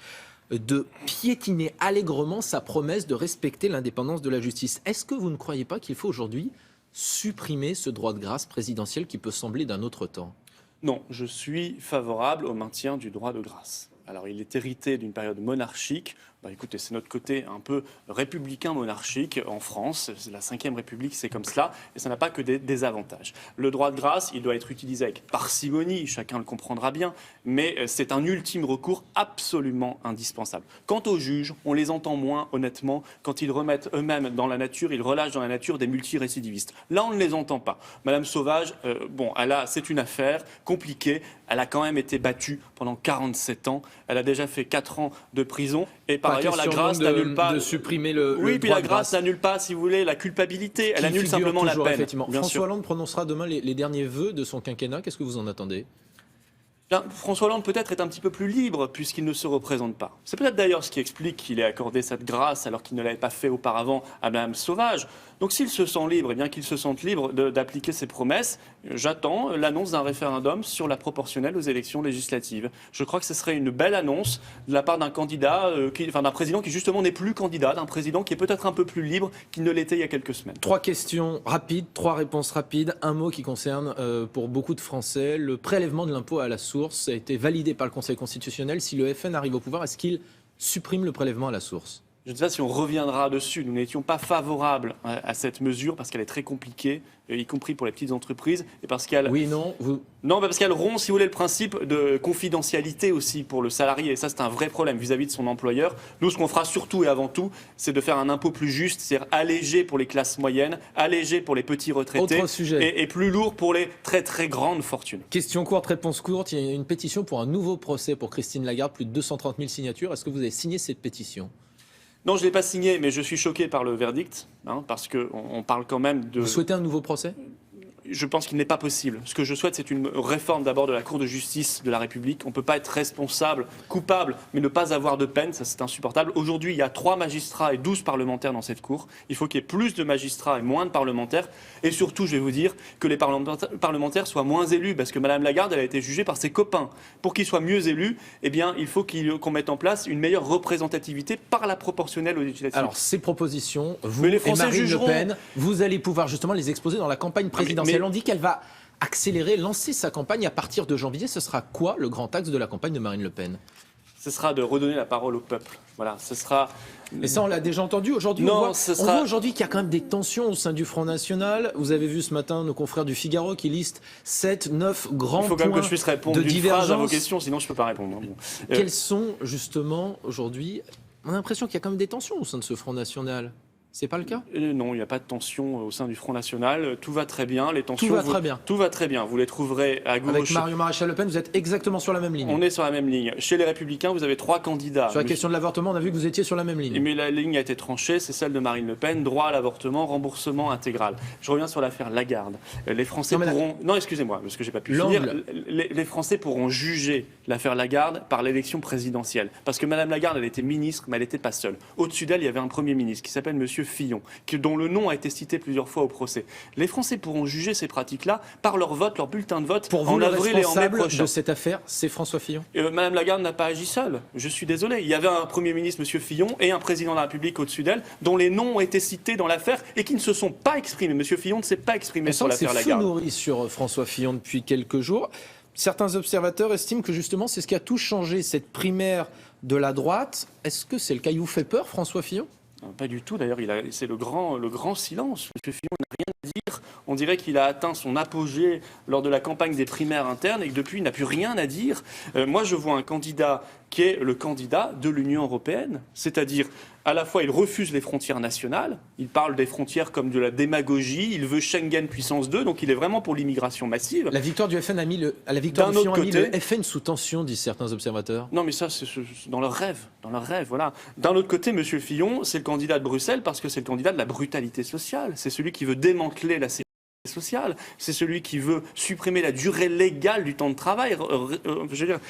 de piétiner allègrement sa promesse de respecter l'indépendance de la justice. Est-ce que vous ne croyez pas qu'il faut aujourd'hui supprimer ce droit de grâce présidentiel qui peut sembler d'un autre temps ? Non, je suis favorable au maintien du droit de grâce. Alors, il est hérité d'une période monarchique. Écoutez, c'est notre côté un peu républicain monarchique en France. La Ve République, c'est comme cela. Et ça n'a pas que des désavantages. Le droit de grâce, il doit être utilisé avec parcimonie. Chacun le comprendra bien. Mais c'est un ultime recours absolument indispensable. Quant aux juges, on les entend moins, honnêtement. Quand ils remettent eux-mêmes dans la nature, ils relâchent dans la nature des multirécidivistes. Là, on ne les entend pas. Madame Sauvage, c'est une affaire compliquée. Elle a quand même été battue pendant 47 ans. Elle a déjà fait 4 ans de prison. Et par ailleurs, la grâce n'annule pas de supprimer le oui, puis la grâce n'annule pas, si vous voulez, la culpabilité. Elle annule simplement la peine. Effectivement. François Hollande prononcera demain les derniers vœux de son quinquennat. Qu'est-ce que vous en attendez ? François Hollande peut-être est un petit peu plus libre puisqu'il ne se représente pas. C'est peut-être d'ailleurs ce qui explique qu'il ait accordé cette grâce alors qu'il ne l'avait pas fait auparavant à Mme Sauvage. Donc s'il se sent libre, et bien qu'il se sente libre d'appliquer ses promesses, j'attends l'annonce d'un référendum sur la proportionnelle aux élections législatives. Je crois que ce serait une belle annonce de la part d'un candidat, d'un président qui justement n'est plus candidat, d'un président qui est peut-être un peu plus libre qu'il ne l'était il y a quelques semaines. 3 questions rapides, 3 réponses rapides. Un mot qui concerne pour beaucoup de Français le prélèvement de l'impôt à la source. source. Ça a été validé par le Conseil constitutionnel. Si le FN arrive au pouvoir, est-ce qu'il supprime le prélèvement à la source? Je ne sais pas si on reviendra dessus. Nous n'étions pas favorables à cette mesure parce qu'elle est très compliquée, y compris pour les petites entreprises, et parce qu'elle... Oui, non, vous... Non, parce qu'elle rompt, si vous voulez, le principe de confidentialité aussi pour le salarié. Et ça, c'est un vrai problème vis-à-vis de son employeur. Nous, ce qu'on fera surtout et avant tout, c'est de faire un impôt plus juste, c'est-à-dire allégé pour les classes moyennes, allégé pour les petits retraités, Autre sujet. Et plus lourd pour les très très grandes fortunes. Question courte, réponse courte. Il y a une pétition pour un nouveau procès pour Christine Lagarde, plus de 230 000 signatures. Est-ce que vous avez signé cette pétition? Non, je ne l'ai pas signé, mais je suis choqué par le verdict, parce qu'on parle quand même de... Vous souhaitez un nouveau procès? Je pense qu'il n'est pas possible. Ce que je souhaite, c'est une réforme d'abord de la Cour de justice de la République. On ne peut pas être responsable, coupable, mais ne pas avoir de peine. Ça, c'est insupportable. Aujourd'hui, il y a 3 magistrats et 12 parlementaires dans cette Cour. Il faut qu'il y ait plus de magistrats et moins de parlementaires. Et surtout, je vais vous dire, que les parlementaires soient moins élus, parce que Mme Lagarde, elle a été jugée par ses copains. Pour qu'ils soient mieux élus, eh bien, il faut qu'on mette en place une meilleure représentativité par la proportionnelle aux législatives. Alors, ces propositions, vous Mais les et Français Marine jugeront. Le Pen, vous allez pouvoir justement les exposer dans la campagne présidentielle. On dit qu'elle va accélérer, lancer sa campagne à partir de janvier. Ce sera quoi le grand axe de la campagne de Marine Le Pen? Ce sera de redonner la parole au peuple. Voilà, ce sera... Mais ça, on l'a déjà entendu aujourd'hui. Non, on voit aujourd'hui qu'il y a quand même des tensions au sein du Front National. Vous avez vu ce matin nos confrères du Figaro qui listent 7, 9 grands points de divergence. Il faut quand même que je puisse répondre d'une phrase à vos questions, sinon je ne peux pas répondre. Bon. Quels sont justement aujourd'hui... On a l'impression qu'il y a quand même des tensions au sein de ce Front National. C'est pas le cas? Non, il n'y a pas de tension au sein du Front National. Tout va très bien. Les tensions, Tout va très bien. Tout va très bien. Vous les trouverez à gauche. Avec Marion Maréchal Le Pen, vous êtes exactement sur la même ligne. On est sur la même ligne. Chez les Républicains, vous avez 3 candidats. Sur la question de l'avortement, on a vu que vous étiez sur la même ligne. Mais la ligne a été tranchée, c'est celle de Marine Le Pen, droit à l'avortement, remboursement intégral. Je reviens sur l'affaire Lagarde. Les Français pourront... Non, excusez-moi, parce que j'ai pas pu finir. Les Français pourront juger l'affaire Lagarde par l'élection présidentielle. Parce que Mme Lagarde, elle était ministre, mais elle n'était pas seule. Au-dessus d'elle, il y avait un Premier ministre qui s'appelle M. Fillon, dont le nom a été cité plusieurs fois au procès. Les Français pourront juger ces pratiques-là par leur vote, leur bulletin de vote. Pour vous, en le avril et en mai responsable prochain. de cette affaire, c'est François Fillon? Madame Lagarde n'a pas agi seule. Je suis désolé. Il y avait un Premier ministre, M. Fillon, et un président de la République au-dessus d'elle, dont les noms ont été cités dans l'affaire et qui ne se sont pas exprimés. M. Fillon ne s'est pas exprimé sur l'affaire Lagarde. C'est fou nourri sur François Fillon depuis quelques jours. Certains observateurs estiment que justement c'est ce qui a tout changé, cette primaire de la droite. Est-ce que c'est le cas? Il vous fait peur, François Fillon? Pas du tout, d'ailleurs, c'est le grand silence. M. Fillon n'a rien à dire. On dirait qu'il a atteint son apogée lors de la campagne des primaires internes et que depuis, il n'a plus rien à dire. Moi, je vois un candidat qui est le candidat de l'Union européenne, c'est-à-dire à la fois il refuse les frontières nationales, il parle des frontières comme de la démagogie, il veut Schengen puissance 2, donc il est vraiment pour l'immigration massive. La victoire du FN a mis la victoire de Fillon a mis le FN sous tension, disent certains observateurs. Non, mais ça, c'est dans leur rêve, voilà. D'un autre côté, M. Fillon, c'est le candidat de Bruxelles parce que c'est le candidat de la brutalité sociale, c'est celui qui veut démanteler la sécurité sociale, c'est celui qui veut supprimer la durée légale du temps de travail. Je veux dire,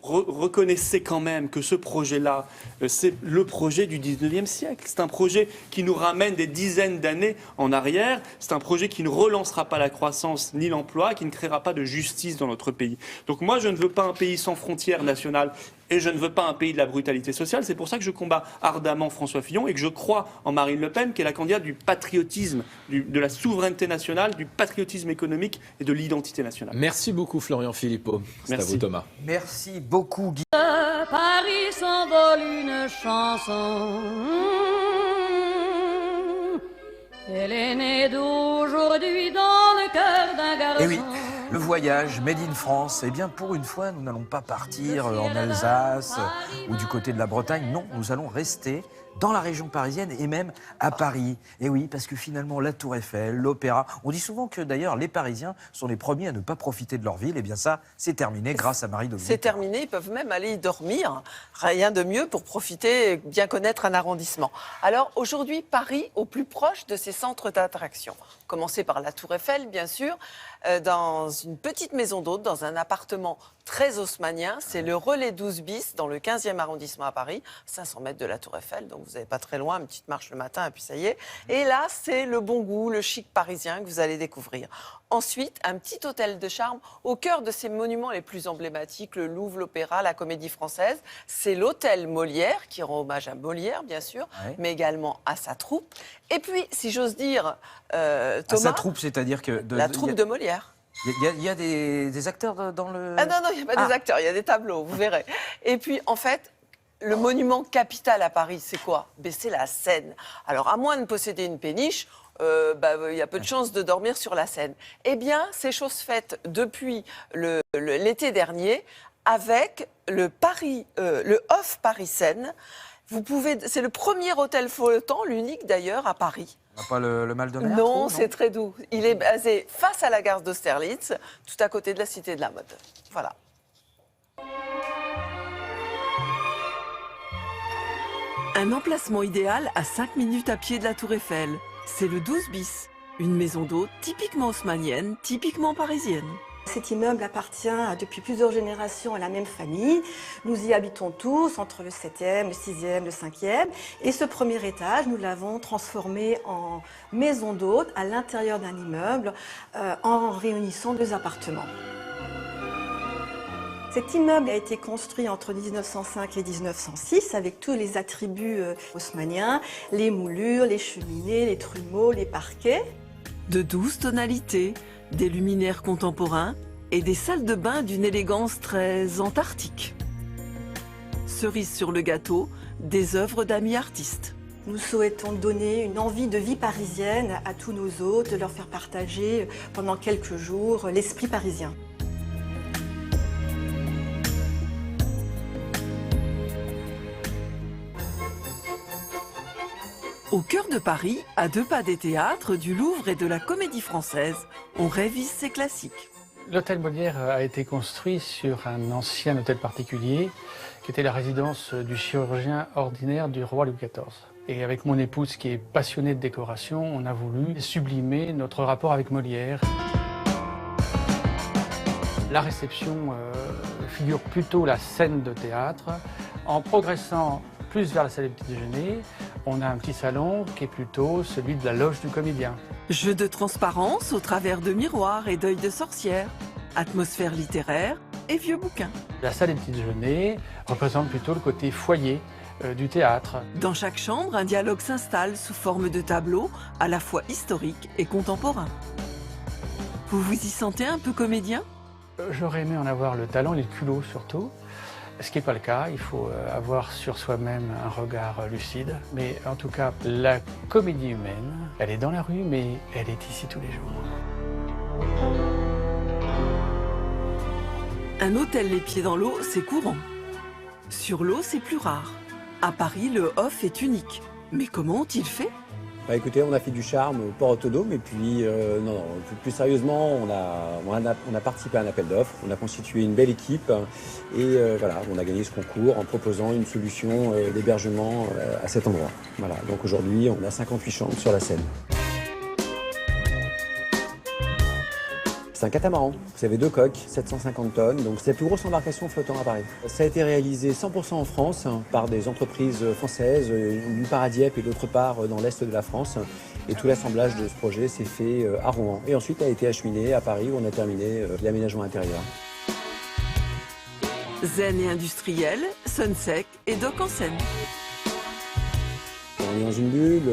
reconnaissez quand même que ce projet-là, c'est le projet du 19e siècle. C'est un projet qui nous ramène des dizaines d'années en arrière. C'est un projet qui ne relancera pas la croissance ni l'emploi, qui ne créera pas de justice dans notre pays. Donc moi, je ne veux pas un pays sans frontières nationales. Et je ne veux pas un pays de la brutalité sociale. C'est pour ça que je combats ardemment François Fillon et que je crois en Marine Le Pen, qui est la candidate du patriotisme, de la souveraineté nationale, du patriotisme économique et de l'identité nationale. Merci beaucoup Florian Philippot. C'est à vous Thomas. Merci beaucoup Guy. De Paris s'envole une chanson. Elle est née d'aujourd'hui dans le cœur d'un garçon. Et oui, le voyage Made in France, eh bien pour une fois, nous n'allons pas partir en Alsace ou du côté de la Bretagne. Non, nous allons rester dans la région parisienne et même à Paris. Et oui, parce que finalement, la Tour Eiffel, l'Opéra... On dit souvent que d'ailleurs, les Parisiens sont les premiers à ne pas profiter de leur ville. Eh bien ça, c'est terminé grâce à Marie-Dominique. C'est terminé, ils peuvent même aller y dormir. Rien de mieux pour profiter et bien connaître un arrondissement. Alors aujourd'hui, Paris, au plus proche de ses centres d'attraction. Commencer par la Tour Eiffel, bien sûr, dans une petite maison d'hôte, dans un appartement très haussmannien. C'est le Relais 12 bis, dans le 15e arrondissement à Paris, 500 mètres de la Tour Eiffel, donc vous n'avez pas très loin, une petite marche le matin, et puis ça y est. Et là, c'est le bon goût, le chic parisien que vous allez découvrir. Ensuite, un petit hôtel de charme au cœur de ces monuments les plus emblématiques, le Louvre, l'Opéra, la Comédie Française. C'est l'hôtel Molière, qui rend hommage à Molière, bien sûr, mais également à sa troupe. Et puis, si j'ose dire, Thomas... À sa troupe, c'est-à-dire que... La troupe de Molière. Il y a des acteurs dans le... Ah non, il n'y a pas des acteurs, il y a des tableaux, vous verrez. Et puis, en fait, le monument capital à Paris, c'est quoi? C'est la Seine. Alors, à moins de posséder une péniche, il y a peu de chances de dormir sur la Seine. Eh bien, c'est chose faite depuis l'été dernier avec le Off Paris-Seine. C'est le premier hôtel flottant, l'unique d'ailleurs, à Paris. On n'a pas le mal de mer? Non, c'est très doux. Il est basé face à la gare d'Austerlitz, tout à côté de la Cité de la Mode. Voilà. Un emplacement idéal à 5 minutes à pied de la Tour Eiffel. C'est le 12 bis. Une maison d'hôte typiquement haussmannienne, typiquement parisienne. Cet immeuble appartient depuis plusieurs générations à la même famille. Nous y habitons tous, entre le 7e, le 6e, le 5e. Et ce premier étage, nous l'avons transformé en maison d'hôte à l'intérieur d'un immeuble en réunissant 2 appartements. Cet immeuble a été construit entre 1905 et 1906 avec tous les attributs haussmanniens, les moulures, les cheminées, les trumeaux, les parquets. De 12 tonalités, des luminaires contemporains et des salles de bain d'une élégance très antarctique. Cerise sur le gâteau, des œuvres d'amis artistes. Nous souhaitons donner une envie de vie parisienne à tous nos hôtes, leur faire partager pendant quelques jours l'esprit parisien. Au cœur de Paris, à 2 pas des théâtres, du Louvre et de la Comédie Française, on révise ses classiques. L'hôtel Molière a été construit sur un ancien hôtel particulier qui était la résidence du chirurgien ordinaire du roi Louis XIV. Et avec mon épouse qui est passionnée de décoration, on a voulu sublimer notre rapport avec Molière. La réception figure plutôt la scène de théâtre. En progressant plus vers la salle des petits déjeuners, on a un petit salon qui est plutôt celui de la loge du comédien. Jeu de transparence au travers de miroirs et d'œils de sorcière, atmosphère littéraire et vieux bouquins. La salle des petits déjeuners représente plutôt le côté foyer du théâtre. Dans chaque chambre, un dialogue s'installe sous forme de tableaux à la fois historiques et contemporains. Vous vous y sentez un peu comédien? J'aurais aimé en avoir le talent et le culot surtout. Ce qui n'est pas le cas, il faut avoir sur soi-même un regard lucide. Mais en tout cas, la comédie humaine, elle est dans la rue, mais elle est ici tous les jours. Un hôtel les pieds dans l'eau, c'est courant. Sur l'eau, c'est plus rare. À Paris, le off est unique. Mais comment ont-ils fait? Écoutez, on a fait du charme au port autonome et puis, plus sérieusement, on a participé à un appel d'offres, on a constitué une belle équipe et on a gagné ce concours en proposant une solution d'hébergement à cet endroit. Voilà, donc aujourd'hui, on a 58 chambres sur la Seine. C'est un catamaran. Vous avez 2 coques, 750 tonnes, donc c'est la plus grosse embarcation flottant à Paris. Ça a été réalisé 100% en France par des entreprises françaises, d'une part à Dieppe et d'autre part dans l'est de la France. Et tout l'assemblage de ce projet s'est fait à Rouen. Et ensuite a été acheminé à Paris où on a terminé l'aménagement intérieur. Zen et industriel, Sunsec et Dock en Seine. On est dans une bulle,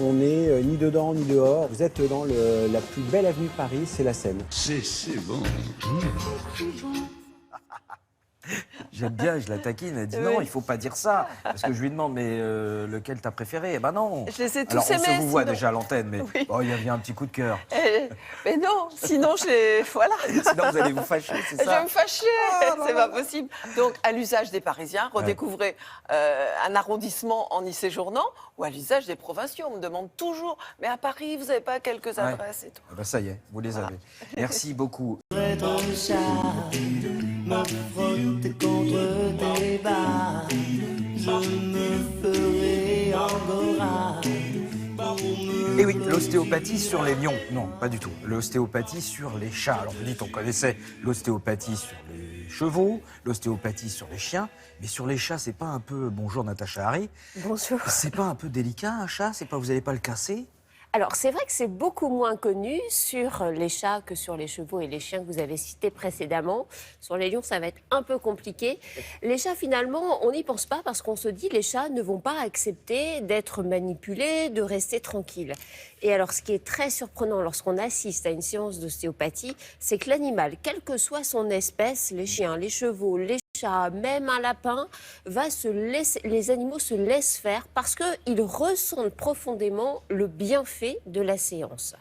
on n'est ni dedans ni dehors. Vous êtes dans la plus belle avenue de Paris, c'est la Seine. C'est bon. J'aime bien, je la taquine, elle dit non, il faut pas dire ça. Parce que je lui demande, mais lequel t'as préféré? Eh ben non. Je les ai tous Alors, aimés, on se vous voit sinon. déjà à l'antenne, mais Oui. il y a un petit coup de cœur. Mais non, sinon je les... Voilà. Sinon, vous allez vous fâcher, c'est ça? Je vais me fâcher, c'est pas possible. Donc, à l'usage des Parisiens, redécouvrez un arrondissement en y séjournant, ou à l'usage des provinciaux. On me demande toujours, mais à Paris, vous n'avez pas quelques adresses et tout. Ah ben, ça y est, vous les avez. Merci beaucoup. Me frotte contre tes barres, je me ferai angora. Et oui, l'ostéopathie sur les lions. Non, pas du tout. L'ostéopathie sur les chats. Alors vous dites, on connaissait l'ostéopathie sur les chevaux, l'ostéopathie sur les chiens, mais sur les chats, c'est pas un peu... Bonjour Natacha Harry. Bonjour. C'est pas un peu délicat un chat? C'est pas, vous n'allez pas le casser? Alors, c'est vrai que c'est beaucoup moins connu sur les chats que sur les chevaux et les chiens que vous avez cités précédemment. Sur les lions, ça va être un peu compliqué. Les chats, finalement, on n'y pense pas parce qu'on se dit les chats ne vont pas accepter d'être manipulés, de rester tranquilles. Et alors, ce qui est très surprenant lorsqu'on assiste à une séance d'ostéopathie, c'est que l'animal, quelle que soit son espèce, les chiens, les chevaux, les chats, même un lapin, les animaux se laissent faire parce qu'ils ressentent profondément le bienfait de la séance.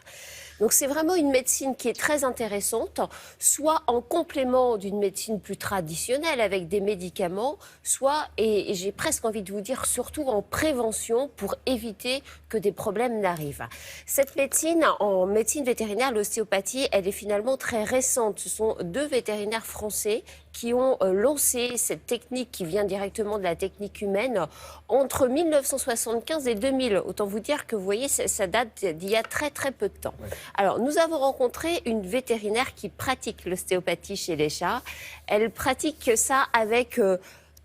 Donc c'est vraiment une médecine qui est très intéressante, soit en complément d'une médecine plus traditionnelle avec des médicaments, soit, et j'ai presque envie de vous dire, surtout en prévention pour éviter que des problèmes n'arrivent. Cette médecine, en médecine vétérinaire, l'ostéopathie, elle est finalement très récente. Ce sont 2 vétérinaires français qui ont lancé cette technique qui vient directement de la technique humaine entre 1975 et 2000. Autant vous dire que vous voyez, ça date d'il y a très très peu de temps. Ouais. Alors, nous avons rencontré une vétérinaire qui pratique l'ostéopathie chez les chats. Elle pratique ça avec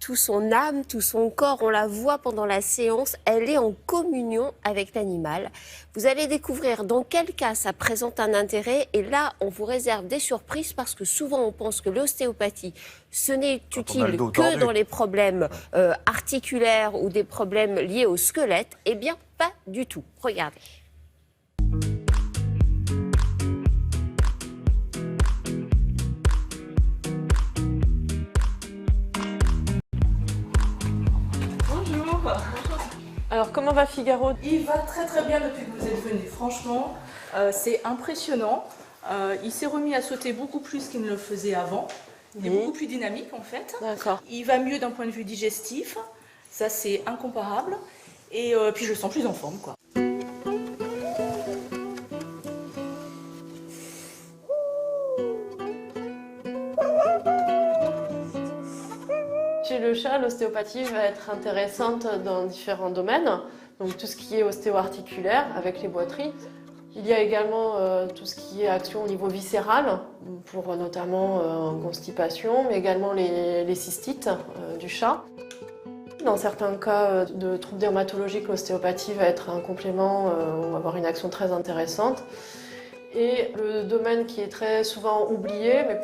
tout son âme, tout son corps. On la voit pendant la séance. Elle est en communion avec l'animal. Vous allez découvrir dans quel cas ça présente un intérêt. Et là, on vous réserve des surprises parce que souvent, on pense que l'ostéopathie, ce n'est utile que dans les problèmes articulaires ou des problèmes liés au squelette. Eh bien, pas du tout. Regardez. Alors, comment va Figaro? Il va très très bien depuis que vous êtes venu. Franchement, c'est impressionnant. Il s'est remis à sauter beaucoup plus qu'il ne le faisait avant. Il est beaucoup plus dynamique en fait. D'accord. Il va mieux d'un point de vue digestif. Ça, c'est incomparable. Et puis, je le sens plus en forme, quoi. Chez le chat, l'ostéopathie va être intéressante dans différents domaines. Donc tout ce qui est ostéo-articulaire avec les boiteries. Il y a également tout ce qui est action au niveau viscéral, pour notamment constipation, mais également les cystites du chat. Dans certains cas de troubles dermatologiques, l'ostéopathie va être un complément, on va avoir une action très intéressante. Et le domaine qui est très souvent oublié, mais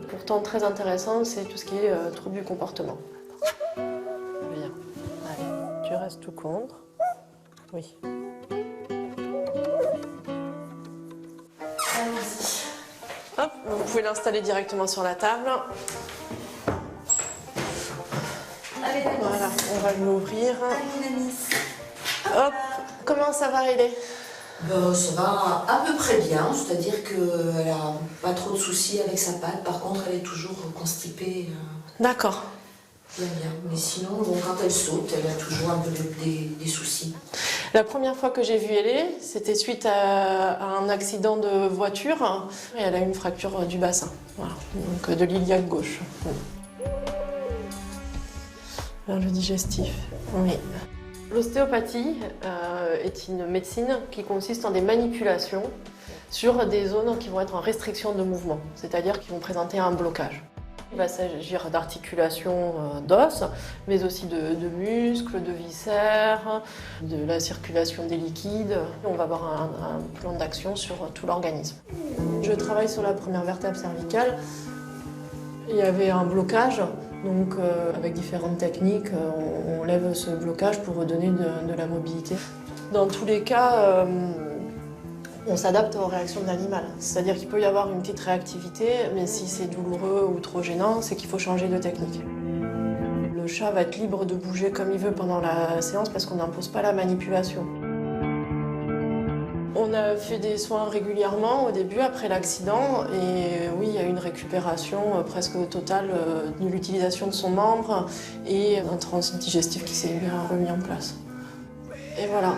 pourtant très intéressant, c'est tout ce qui est troubles du comportement. Bien. Allez, tu restes tout contre. Oui. Allez-y. Hop, vous pouvez l'installer directement sur la table. Allez, voilà, on va l'ouvrir. Hop, comment ça va, Riley? Ça va à peu près bien, c'est-à-dire qu'elle n'a pas trop de soucis avec sa patte. Par contre, elle est toujours constipée. D'accord. Bien, bien. Mais sinon, bon, quand elle saute, elle a toujours un peu des soucis. La première fois que j'ai vu Riley, c'était suite à un accident de voiture. Et elle a une fracture du bassin, voilà. Donc de l'iliaque gauche. Vers le digestif, oui. L'ostéopathie est une médecine qui consiste en des manipulations sur des zones qui vont être en restriction de mouvement, c'est-à-dire qui vont présenter un blocage. Il va s'agir d'articulation d'os, mais aussi de muscles, de viscères, de la circulation des liquides. On va avoir un plan d'action sur tout l'organisme. Je travaille sur la première vertèbre cervicale. Il y avait un blocage. Donc avec différentes techniques, on lève ce blocage pour redonner de la mobilité. Dans tous les cas, on s'adapte aux réactions de l'animal. C'est-à-dire qu'il peut y avoir une petite réactivité, mais si c'est douloureux ou trop gênant, c'est qu'il faut changer de technique. Le chat va être libre de bouger comme il veut pendant la séance parce qu'on n'impose pas la manipulation. On a fait des soins régulièrement au début, après l'accident, et oui, il y a eu une récupération presque totale de l'utilisation de son membre et un transit digestif qui s'est remis en place. Et voilà.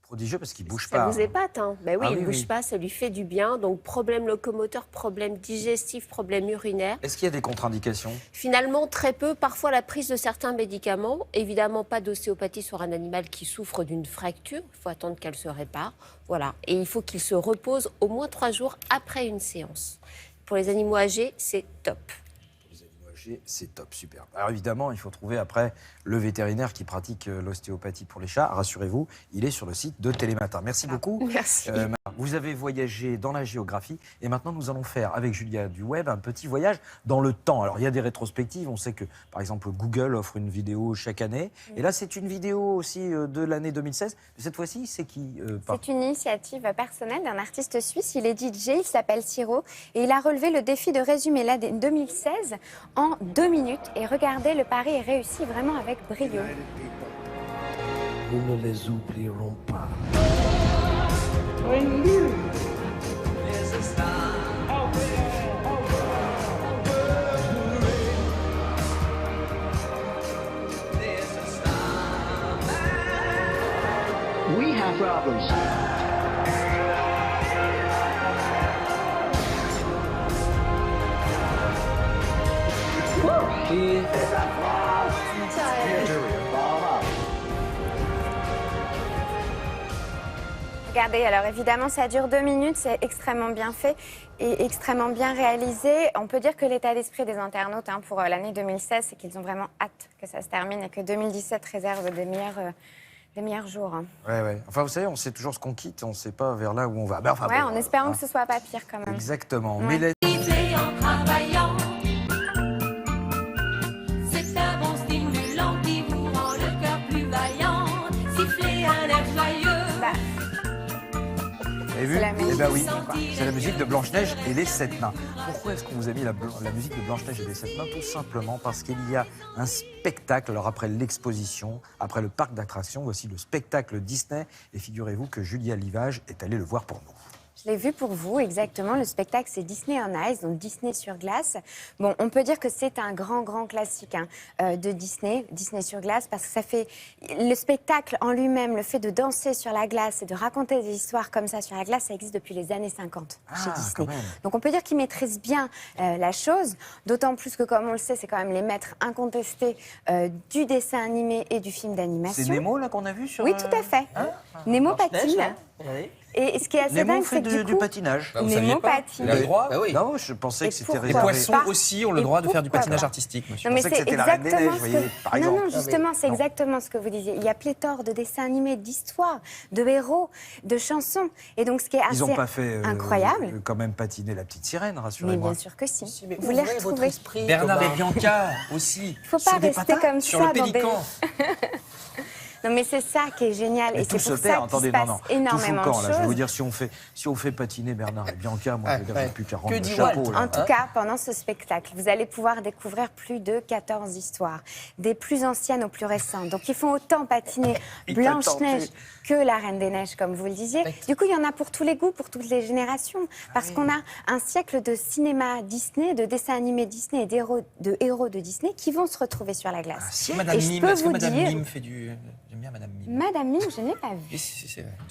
Prodigieux parce qu'il ne bouge Ça pas. vous épate, hein? Ben oui, Ah il oui, ne bouge oui. pas, ça lui fait du bien. Donc, problème locomoteur, problème digestif, problème urinaire. Est-ce qu'il y a des contre-indications? Finalement, très peu. Parfois, la prise de certains médicaments. Évidemment, pas d'ostéopathie sur un animal qui souffre d'une fracture. Il faut attendre qu'elle se répare. Voilà. Et il faut qu'il se repose au moins 3 jours après une séance. Pour les animaux âgés, c'est top. voyager, c'est top, super. Alors évidemment, il faut trouver après le vétérinaire qui pratique l'ostéopathie pour les chats. Rassurez-vous, il est sur le site de Télématin. Merci beaucoup. Merci. Vous avez voyagé dans la géographie et maintenant nous allons faire avec Julia du Web un petit voyage dans le temps. Alors il y a des rétrospectives, on sait que par exemple Google offre une vidéo chaque année et là c'est une vidéo aussi de l'année 2016. Cette fois-ci, c'est qui C'est une initiative personnelle d'un artiste suisse, il est DJ, il s'appelle Siro et il a relevé le défi de résumer l'année 2016 en 2 minutes et regardez, le pari est réussi vraiment avec brio. Nous ne les oublierons pas. We have problems. Regardez, alors évidemment ça dure 2 minutes, c'est extrêmement bien fait et extrêmement bien réalisé. On peut dire que l'état d'esprit des internautes pour l'année 2016, c'est qu'ils ont vraiment hâte que ça se termine et que 2017 réserve des meilleurs jours. Ouais. Enfin, vous savez, on sait toujours ce qu'on quitte, on ne sait pas vers là où on va. Ben, enfin, ouais, bon, en espérant que ce soit pas pire quand même. Exactement. Ouais. Mais En travaillant, c'est un bon stimulant qui vous rend le cœur plus vaillant. Siffler un air joyeux. Vous avez vu? C'est la musique. Eh ben oui, c'est la musique de Blanche-Neige et les 7 nains. Pourquoi est-ce qu'on vous a mis la musique de Blanche-Neige et les 7 nains? Tout simplement parce qu'il y a un spectacle. Alors après l'exposition, après le parc d'attractions, voici le spectacle Disney. Et figurez-vous que Julia Livage est allée le voir pour nous. Je l'ai vu pour vous, exactement. Le spectacle, c'est Disney on Ice, donc Disney sur glace. Bon, on peut dire que c'est un grand classique de Disney, Disney sur glace, parce que ça fait... Le spectacle en lui-même, le fait de danser sur la glace et de raconter des histoires comme ça sur la glace, ça existe depuis les années 50 chez Disney. Donc on peut dire qu'ils maîtrisent bien la chose, d'autant plus que, comme on le sait, c'est quand même les maîtres incontestés du dessin animé et du film d'animation. C'est Nemo, là, qu'on a vu sur... Oui, tout à fait. Nemo patine. Et ce qui est assez Nemo dingue, fait c'est que du patinage. Bah, vous saviez pas. patine. Il a le droit. Bah oui. Non, je pensais que c'était Les réservé. poissons aussi ont le droit de faire du patinage artistique, monsieur. Non, mais Je pensais que c'est c'était la Reine des exactement Neiges, ce voyez, que... par Non, exemple. non, justement, c'est exactement ce que vous disiez. Il y a pléthore de dessins animés, d'histoires, de héros, de chansons. Et donc, ce qui est assez Ils n'ont pas fait incroyable. quand même patiner la petite sirène, Mais rassurez-moi. bien sûr que si. Vous les retrouvez. Bernard et Bianca aussi. Il ne faut pas rester comme sur ça le pélican. Non, mais c'est ça qui est génial. Mais et tout c'est se pour perd, ça attendez, qu'il se non, passe non. énormément Tout de fout le camp, là. Je vais vous choses. dire, si on fait patiner Bernard et Bianca, moi, je veux dire, j'ai plus qu'à rendre le Que chapeau. là. En tout cas, pendant ce spectacle, vous allez pouvoir découvrir plus de 14 histoires, des plus anciennes aux plus récentes. Donc, ils font autant patiner Blanche-Neige que la Reine des Neiges, comme vous le disiez. Du coup, il y en a pour tous les goûts, pour toutes les générations. Parce qu'on a un siècle de cinéma Disney, de dessins animés Disney et de héros de Disney qui vont se retrouver sur la glace. Madame Et je Mime, peux est-ce que vous Madame dire- Mime fait du... J'aime bien Madame Mime. Madame Mime, je n'ai pas vu.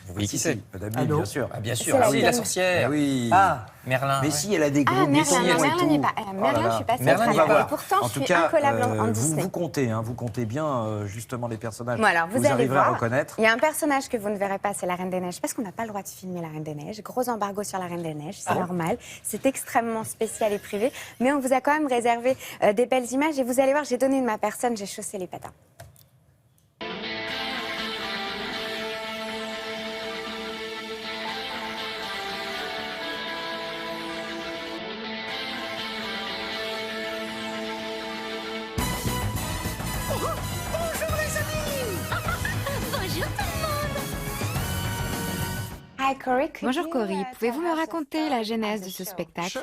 Vous voyez qui c'est? Madame Mime, bien sûr. Ah, bien sûr. C'est la Ah oui, la dame. sorcière. Ah oui. Ah, Merlin. Mais ouais. si, elle a des gros Ah, Merlin, boutons non, et Merlin tout. n'est pas. Oh Merlin, là je là. suis pas sûre. Merlin, on va voir. Pourtant, En je tout suis cas, incollable en Disney. vous comptez bien justement les personnages. Bon, alors, vous allez arriverez voir, à reconnaître. il y a un personnage que vous ne verrez pas, c'est la Reine des Neiges, parce qu'on n'a pas le droit de filmer la Reine des Neiges. Gros embargo sur la Reine des Neiges, c'est normal. C'est extrêmement spécial et privé. Mais on vous a quand même réservé des belles images. Et vous allez voir, j'ai donné de ma personne, j'ai chaussé les patins. Bonjour les amis. Bonjour tout le monde. Hi Cory. Bonjour Cory, pouvez-vous me raconter la genèse de ce spectacle?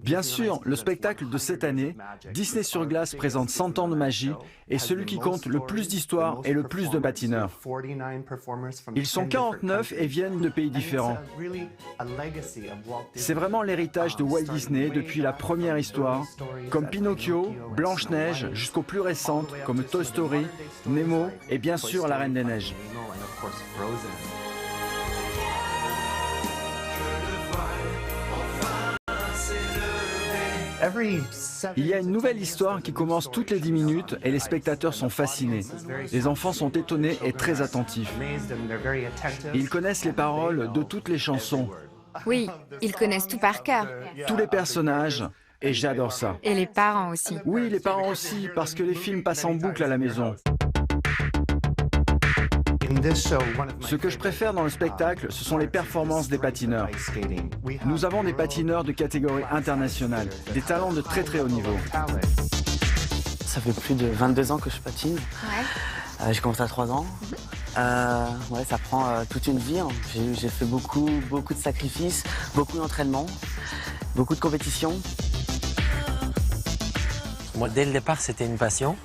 Bien sûr, le spectacle de cette année, Disney sur glace présente 100 ans de magie et celui qui compte le plus d'histoires et le plus de patineurs. Ils sont 49 et viennent de pays différents. C'est vraiment l'héritage de Walt Disney depuis la première histoire, comme Pinocchio, Blanche-Neige, jusqu'aux plus récentes comme Toy Story, Nemo et bien sûr la Reine des Neiges. Il y a une nouvelle histoire qui commence toutes les 10 minutes et les spectateurs sont fascinés. Les enfants sont étonnés et très attentifs. Ils connaissent les paroles de toutes les chansons. Oui, ils connaissent tout par cœur. Tous les personnages, Et j'adore ça. Et les parents aussi. Oui, les parents aussi, parce que les films passent en boucle à la maison. Ce que je préfère dans le spectacle, ce sont les performances des patineurs. Nous avons des patineurs de catégorie internationale, des talents de très haut niveau. Ça fait plus de 22 ans que je patine. Ouais. J'ai commencé à 3 ans. Ouais, ça prend toute une vie. Hein. J'ai fait beaucoup de sacrifices, beaucoup d'entraînement, beaucoup de compétitions. Moi, dès le départ, c'était une passion.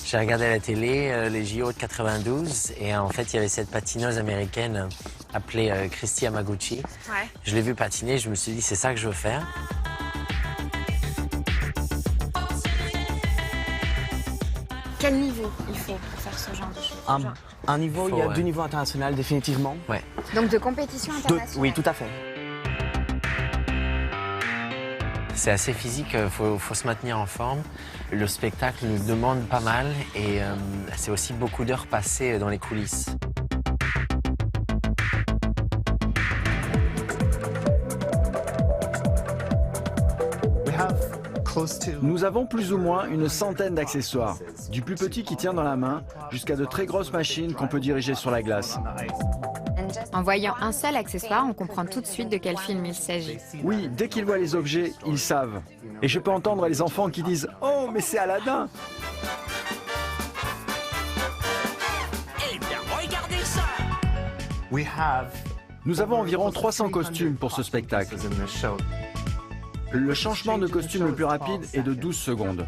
J'ai regardé à la télé les JO de 92 et en fait, il y avait cette patineuse américaine appelée Christy Yamaguchi. Ouais. Je l'ai vue patiner, je me suis dit, c'est ça que je veux faire. Quel niveau il faut pour faire ce genre de choses? Un niveau, il y a du niveau international, définitivement. Ouais. Donc de compétition internationale? Oui, tout à fait. C'est assez physique, faut se maintenir en forme. Le spectacle nous demande pas mal et c'est aussi beaucoup d'heures passées dans les coulisses. Nous avons plus ou moins une centaine d'accessoires, du plus petit qui tient dans la main jusqu'à de très grosses machines qu'on peut diriger sur la glace. En voyant un seul accessoire, on comprend tout de suite de quel film il s'agit. Oui, dès qu'ils voient les objets, ils savent. Et je peux entendre les enfants qui disent « Oh, mais c'est Aladdin !» Eh bien, regardez ça! Nous avons environ 300 costumes pour ce spectacle. Le changement de costume le plus rapide est de 12 secondes.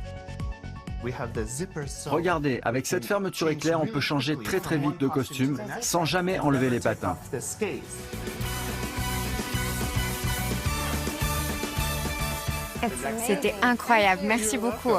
Regardez, avec cette fermeture éclair, on peut changer très vite de costume sans jamais enlever les patins. C'était incroyable, merci beaucoup.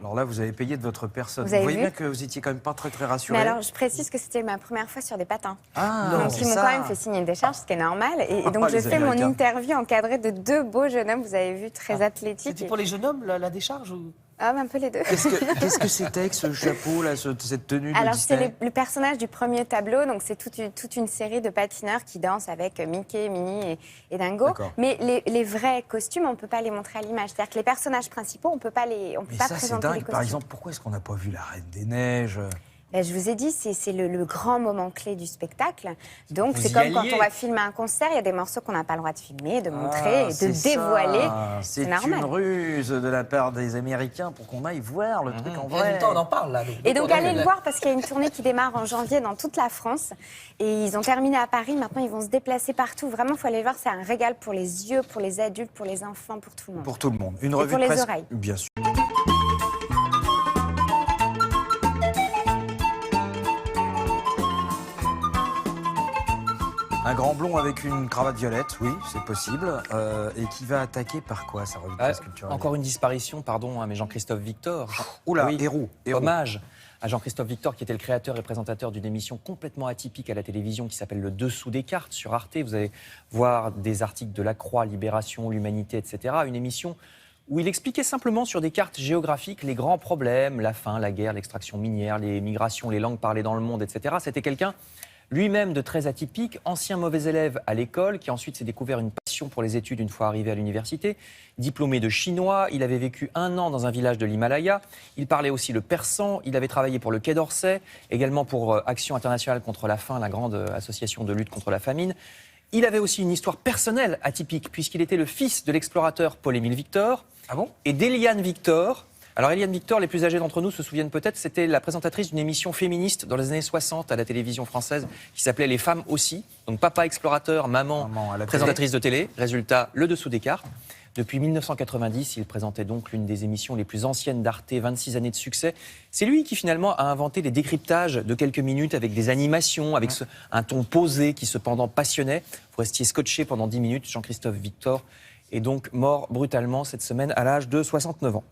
Alors là, vous avez payé de votre personne. Vous Vous avez voyez vu bien que vous étiez quand même pas très rassuré. Mais alors, je précise que c'était ma première fois sur des patins. Ah, donc, c'est ils m'ont ça. quand même fait signer une décharge, ce qui est normal. Et donc, je les fais mon Américains. interview encadrée de 2 beaux jeunes hommes, vous avez vu, très athlétiques. C'était pour les jeunes hommes, la décharge ou... Ah, un peu les deux. Qu'est-ce que c'était que ce chapeau, là, cette tenue de Alors, Disney? c'est le personnage du premier tableau, donc c'est toute une série de patineurs qui dansent avec Mickey, Minnie et Dingo. D'accord. Mais les vrais costumes, on ne peut pas les montrer à l'image. C'est-à-dire que les personnages principaux, on ne peut pas Mais ça, c'est présenter les dingue. costumes. Par exemple, pourquoi est-ce qu'on n'a pas vu la Reine des Neiges? Ben, je vous ai dit, c'est le grand moment clé du spectacle. Donc, Vous c'est y comme quand alliez. on va filmer un concert, il y a des morceaux qu'on n'a pas le droit de filmer, de Ah, montrer, et de c'est dévoiler. ça. C'est C'est normal. une ruse de la part des Américains pour qu'on aille voir le truc en vrai. on en parle là. Et donc, allez le voir parce qu'il y a une tournée qui démarre en janvier dans toute la France. Et ils ont terminé à Paris. Maintenant, ils vont se déplacer partout. Vraiment, il faut aller le voir. C'est un régal pour les yeux, pour les adultes, pour les enfants, pour tout le monde. Pour tout le monde. Une Et revue pour de les presse, oreilles. bien sûr. Un grand blond avec une cravate violette, oui, c'est possible. Et qui va attaquer par quoi, sa revue de presse culturelle? Encore une disparition, pardon, hein, mais Jean-Christophe Victor. Oula, héros. Hommage à Jean-Christophe Victor, qui était le créateur et présentateur d'une émission complètement atypique à la télévision qui s'appelle Le Dessous des cartes sur Arte. Vous allez voir des articles de La Croix, Libération, L'Humanité, etc. Une émission où il expliquait simplement sur des cartes géographiques les grands problèmes, la faim, la guerre, l'extraction minière, les migrations, les langues parlées dans le monde, etc. C'était quelqu'un lui-même de très atypique, ancien mauvais élève à l'école, qui ensuite s'est découvert une passion pour les études une fois arrivé à l'université. Diplômé de chinois, il avait vécu 1 an dans un village de l'Himalaya. Il parlait aussi le persan, il avait travaillé pour le Quai d'Orsay, également pour Action internationale contre la faim, la grande association de lutte contre la famine. Il avait aussi une histoire personnelle atypique, puisqu'il était le fils de l'explorateur Paul-Émile Victor et d'Éliane Victor. Alors, Éliane Victor, les plus âgés d'entre nous se souviennent peut-être, c'était la présentatrice d'une émission féministe dans les années 60 à la télévision française qui s'appelait Les femmes aussi. Donc, papa explorateur, maman à la présentatrice de télé. Résultat, le dessous des cartes. Depuis 1990, il présentait donc l'une des émissions les plus anciennes d'Arte, 26 années de succès. C'est lui qui finalement a inventé les décryptages de quelques minutes avec des animations, avec un ton posé qui cependant passionnait. Vous restiez scotché pendant 10 minutes. Jean-Christophe Victor est donc mort brutalement cette semaine à l'âge de 69 ans.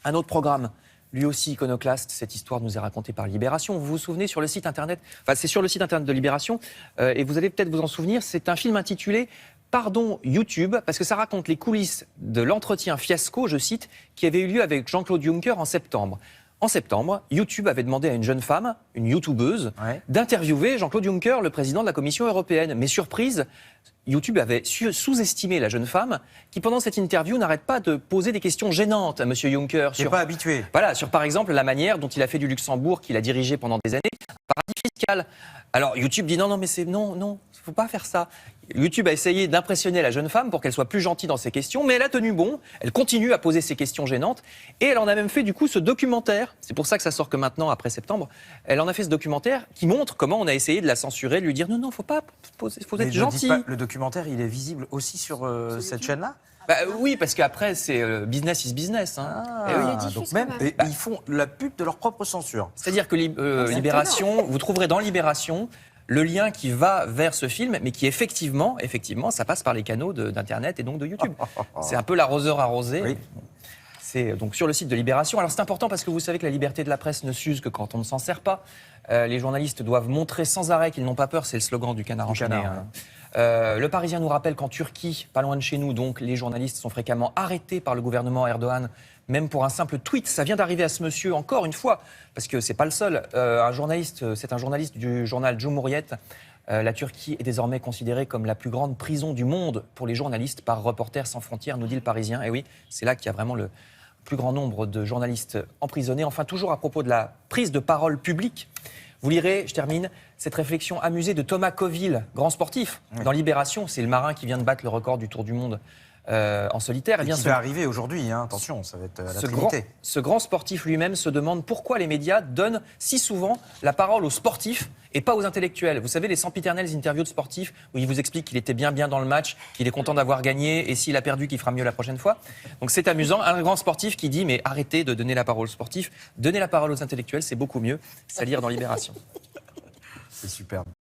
Un autre programme, lui aussi iconoclaste, cette histoire nous est racontée par Libération. Vous vous souvenez sur le site internet, enfin c'est sur le site internet de Libération, et vous allez peut-être vous en souvenir, c'est un film intitulé Pardon YouTube, parce que ça raconte les coulisses de l'entretien fiasco, je cite, qui avait eu lieu avec Jean-Claude Juncker en septembre. En septembre, YouTube avait demandé à une jeune femme, une youtubeuse, d'interviewer Jean-Claude Juncker, le président de la Commission européenne. Mais surprise, YouTube avait sous-estimé la jeune femme qui, pendant cette interview, n'arrête pas de poser des questions gênantes à M. Juncker. Je suis pas habitué. Voilà, sur par exemple la manière dont il a fait du Luxembourg, qu'il a dirigé pendant des années, un paradis fiscal. Alors YouTube dit non, mais c'est non, il ne faut pas faire ça. YouTube a essayé d'impressionner la jeune femme pour qu'elle soit plus gentille dans ses questions, mais elle a tenu bon, elle continue à poser ses questions gênantes, et elle en a même fait du coup ce documentaire, c'est pour ça que ça sort que maintenant, après septembre, elle en a fait ce documentaire qui montre comment on a essayé de la censurer, de lui dire non, faut être gentil. Le documentaire, il est visible aussi sur cette chaîne-là? Oui, parce qu'après, c'est business is business. Hein. Donc même, ils font la pub de leur propre censure. C'est-à-dire que Libération, vous trouverez dans Libération le lien qui va vers ce film, mais qui effectivement, ça passe par les canaux d'Internet et donc de YouTube. C'est un peu l'arroseur arrosé. Oui. C'est donc sur le site de Libération. Alors c'est important parce que vous savez que la liberté de la presse ne s'use que quand on ne s'en sert pas. Les journalistes doivent montrer sans arrêt qu'ils n'ont pas peur, c'est le slogan du Canard enchaîné. Le Parisien nous rappelle qu'en Turquie, pas loin de chez nous, donc, les journalistes sont fréquemment arrêtés par le gouvernement Erdogan, même pour un simple tweet. Ça vient d'arriver à ce monsieur encore une fois, parce que c'est pas le seul. C'est un journaliste du journal Cumhuriyet. La Turquie est désormais considérée comme la plus grande prison du monde pour les journalistes par Reporters sans frontières, nous dit le Parisien. Et oui, c'est là qu'il y a vraiment le plus grand nombre de journalistes emprisonnés. Enfin, toujours à propos de la prise de parole publique, vous lirez, je termine, cette réflexion amusée de Thomas Coville, grand sportif, dans Libération. C'est le marin qui vient de battre le record du Tour du Monde en solitaire. Et bien, ça va arriver aujourd'hui, hein, attention, ça va être la Trinité. Ce grand sportif lui-même se demande pourquoi les médias donnent si souvent la parole aux sportifs et pas aux intellectuels. Vous savez, les sempiternelles interviews de sportifs où il vous explique qu'il était bien dans le match, qu'il est content d'avoir gagné et s'il a perdu, qu'il fera mieux la prochaine fois. Donc c'est amusant. Un grand sportif qui dit mais arrêtez de donner la parole aux sportifs, donnez la parole aux intellectuels, c'est beaucoup mieux. C'est à lire dans Libération. C'est superbe.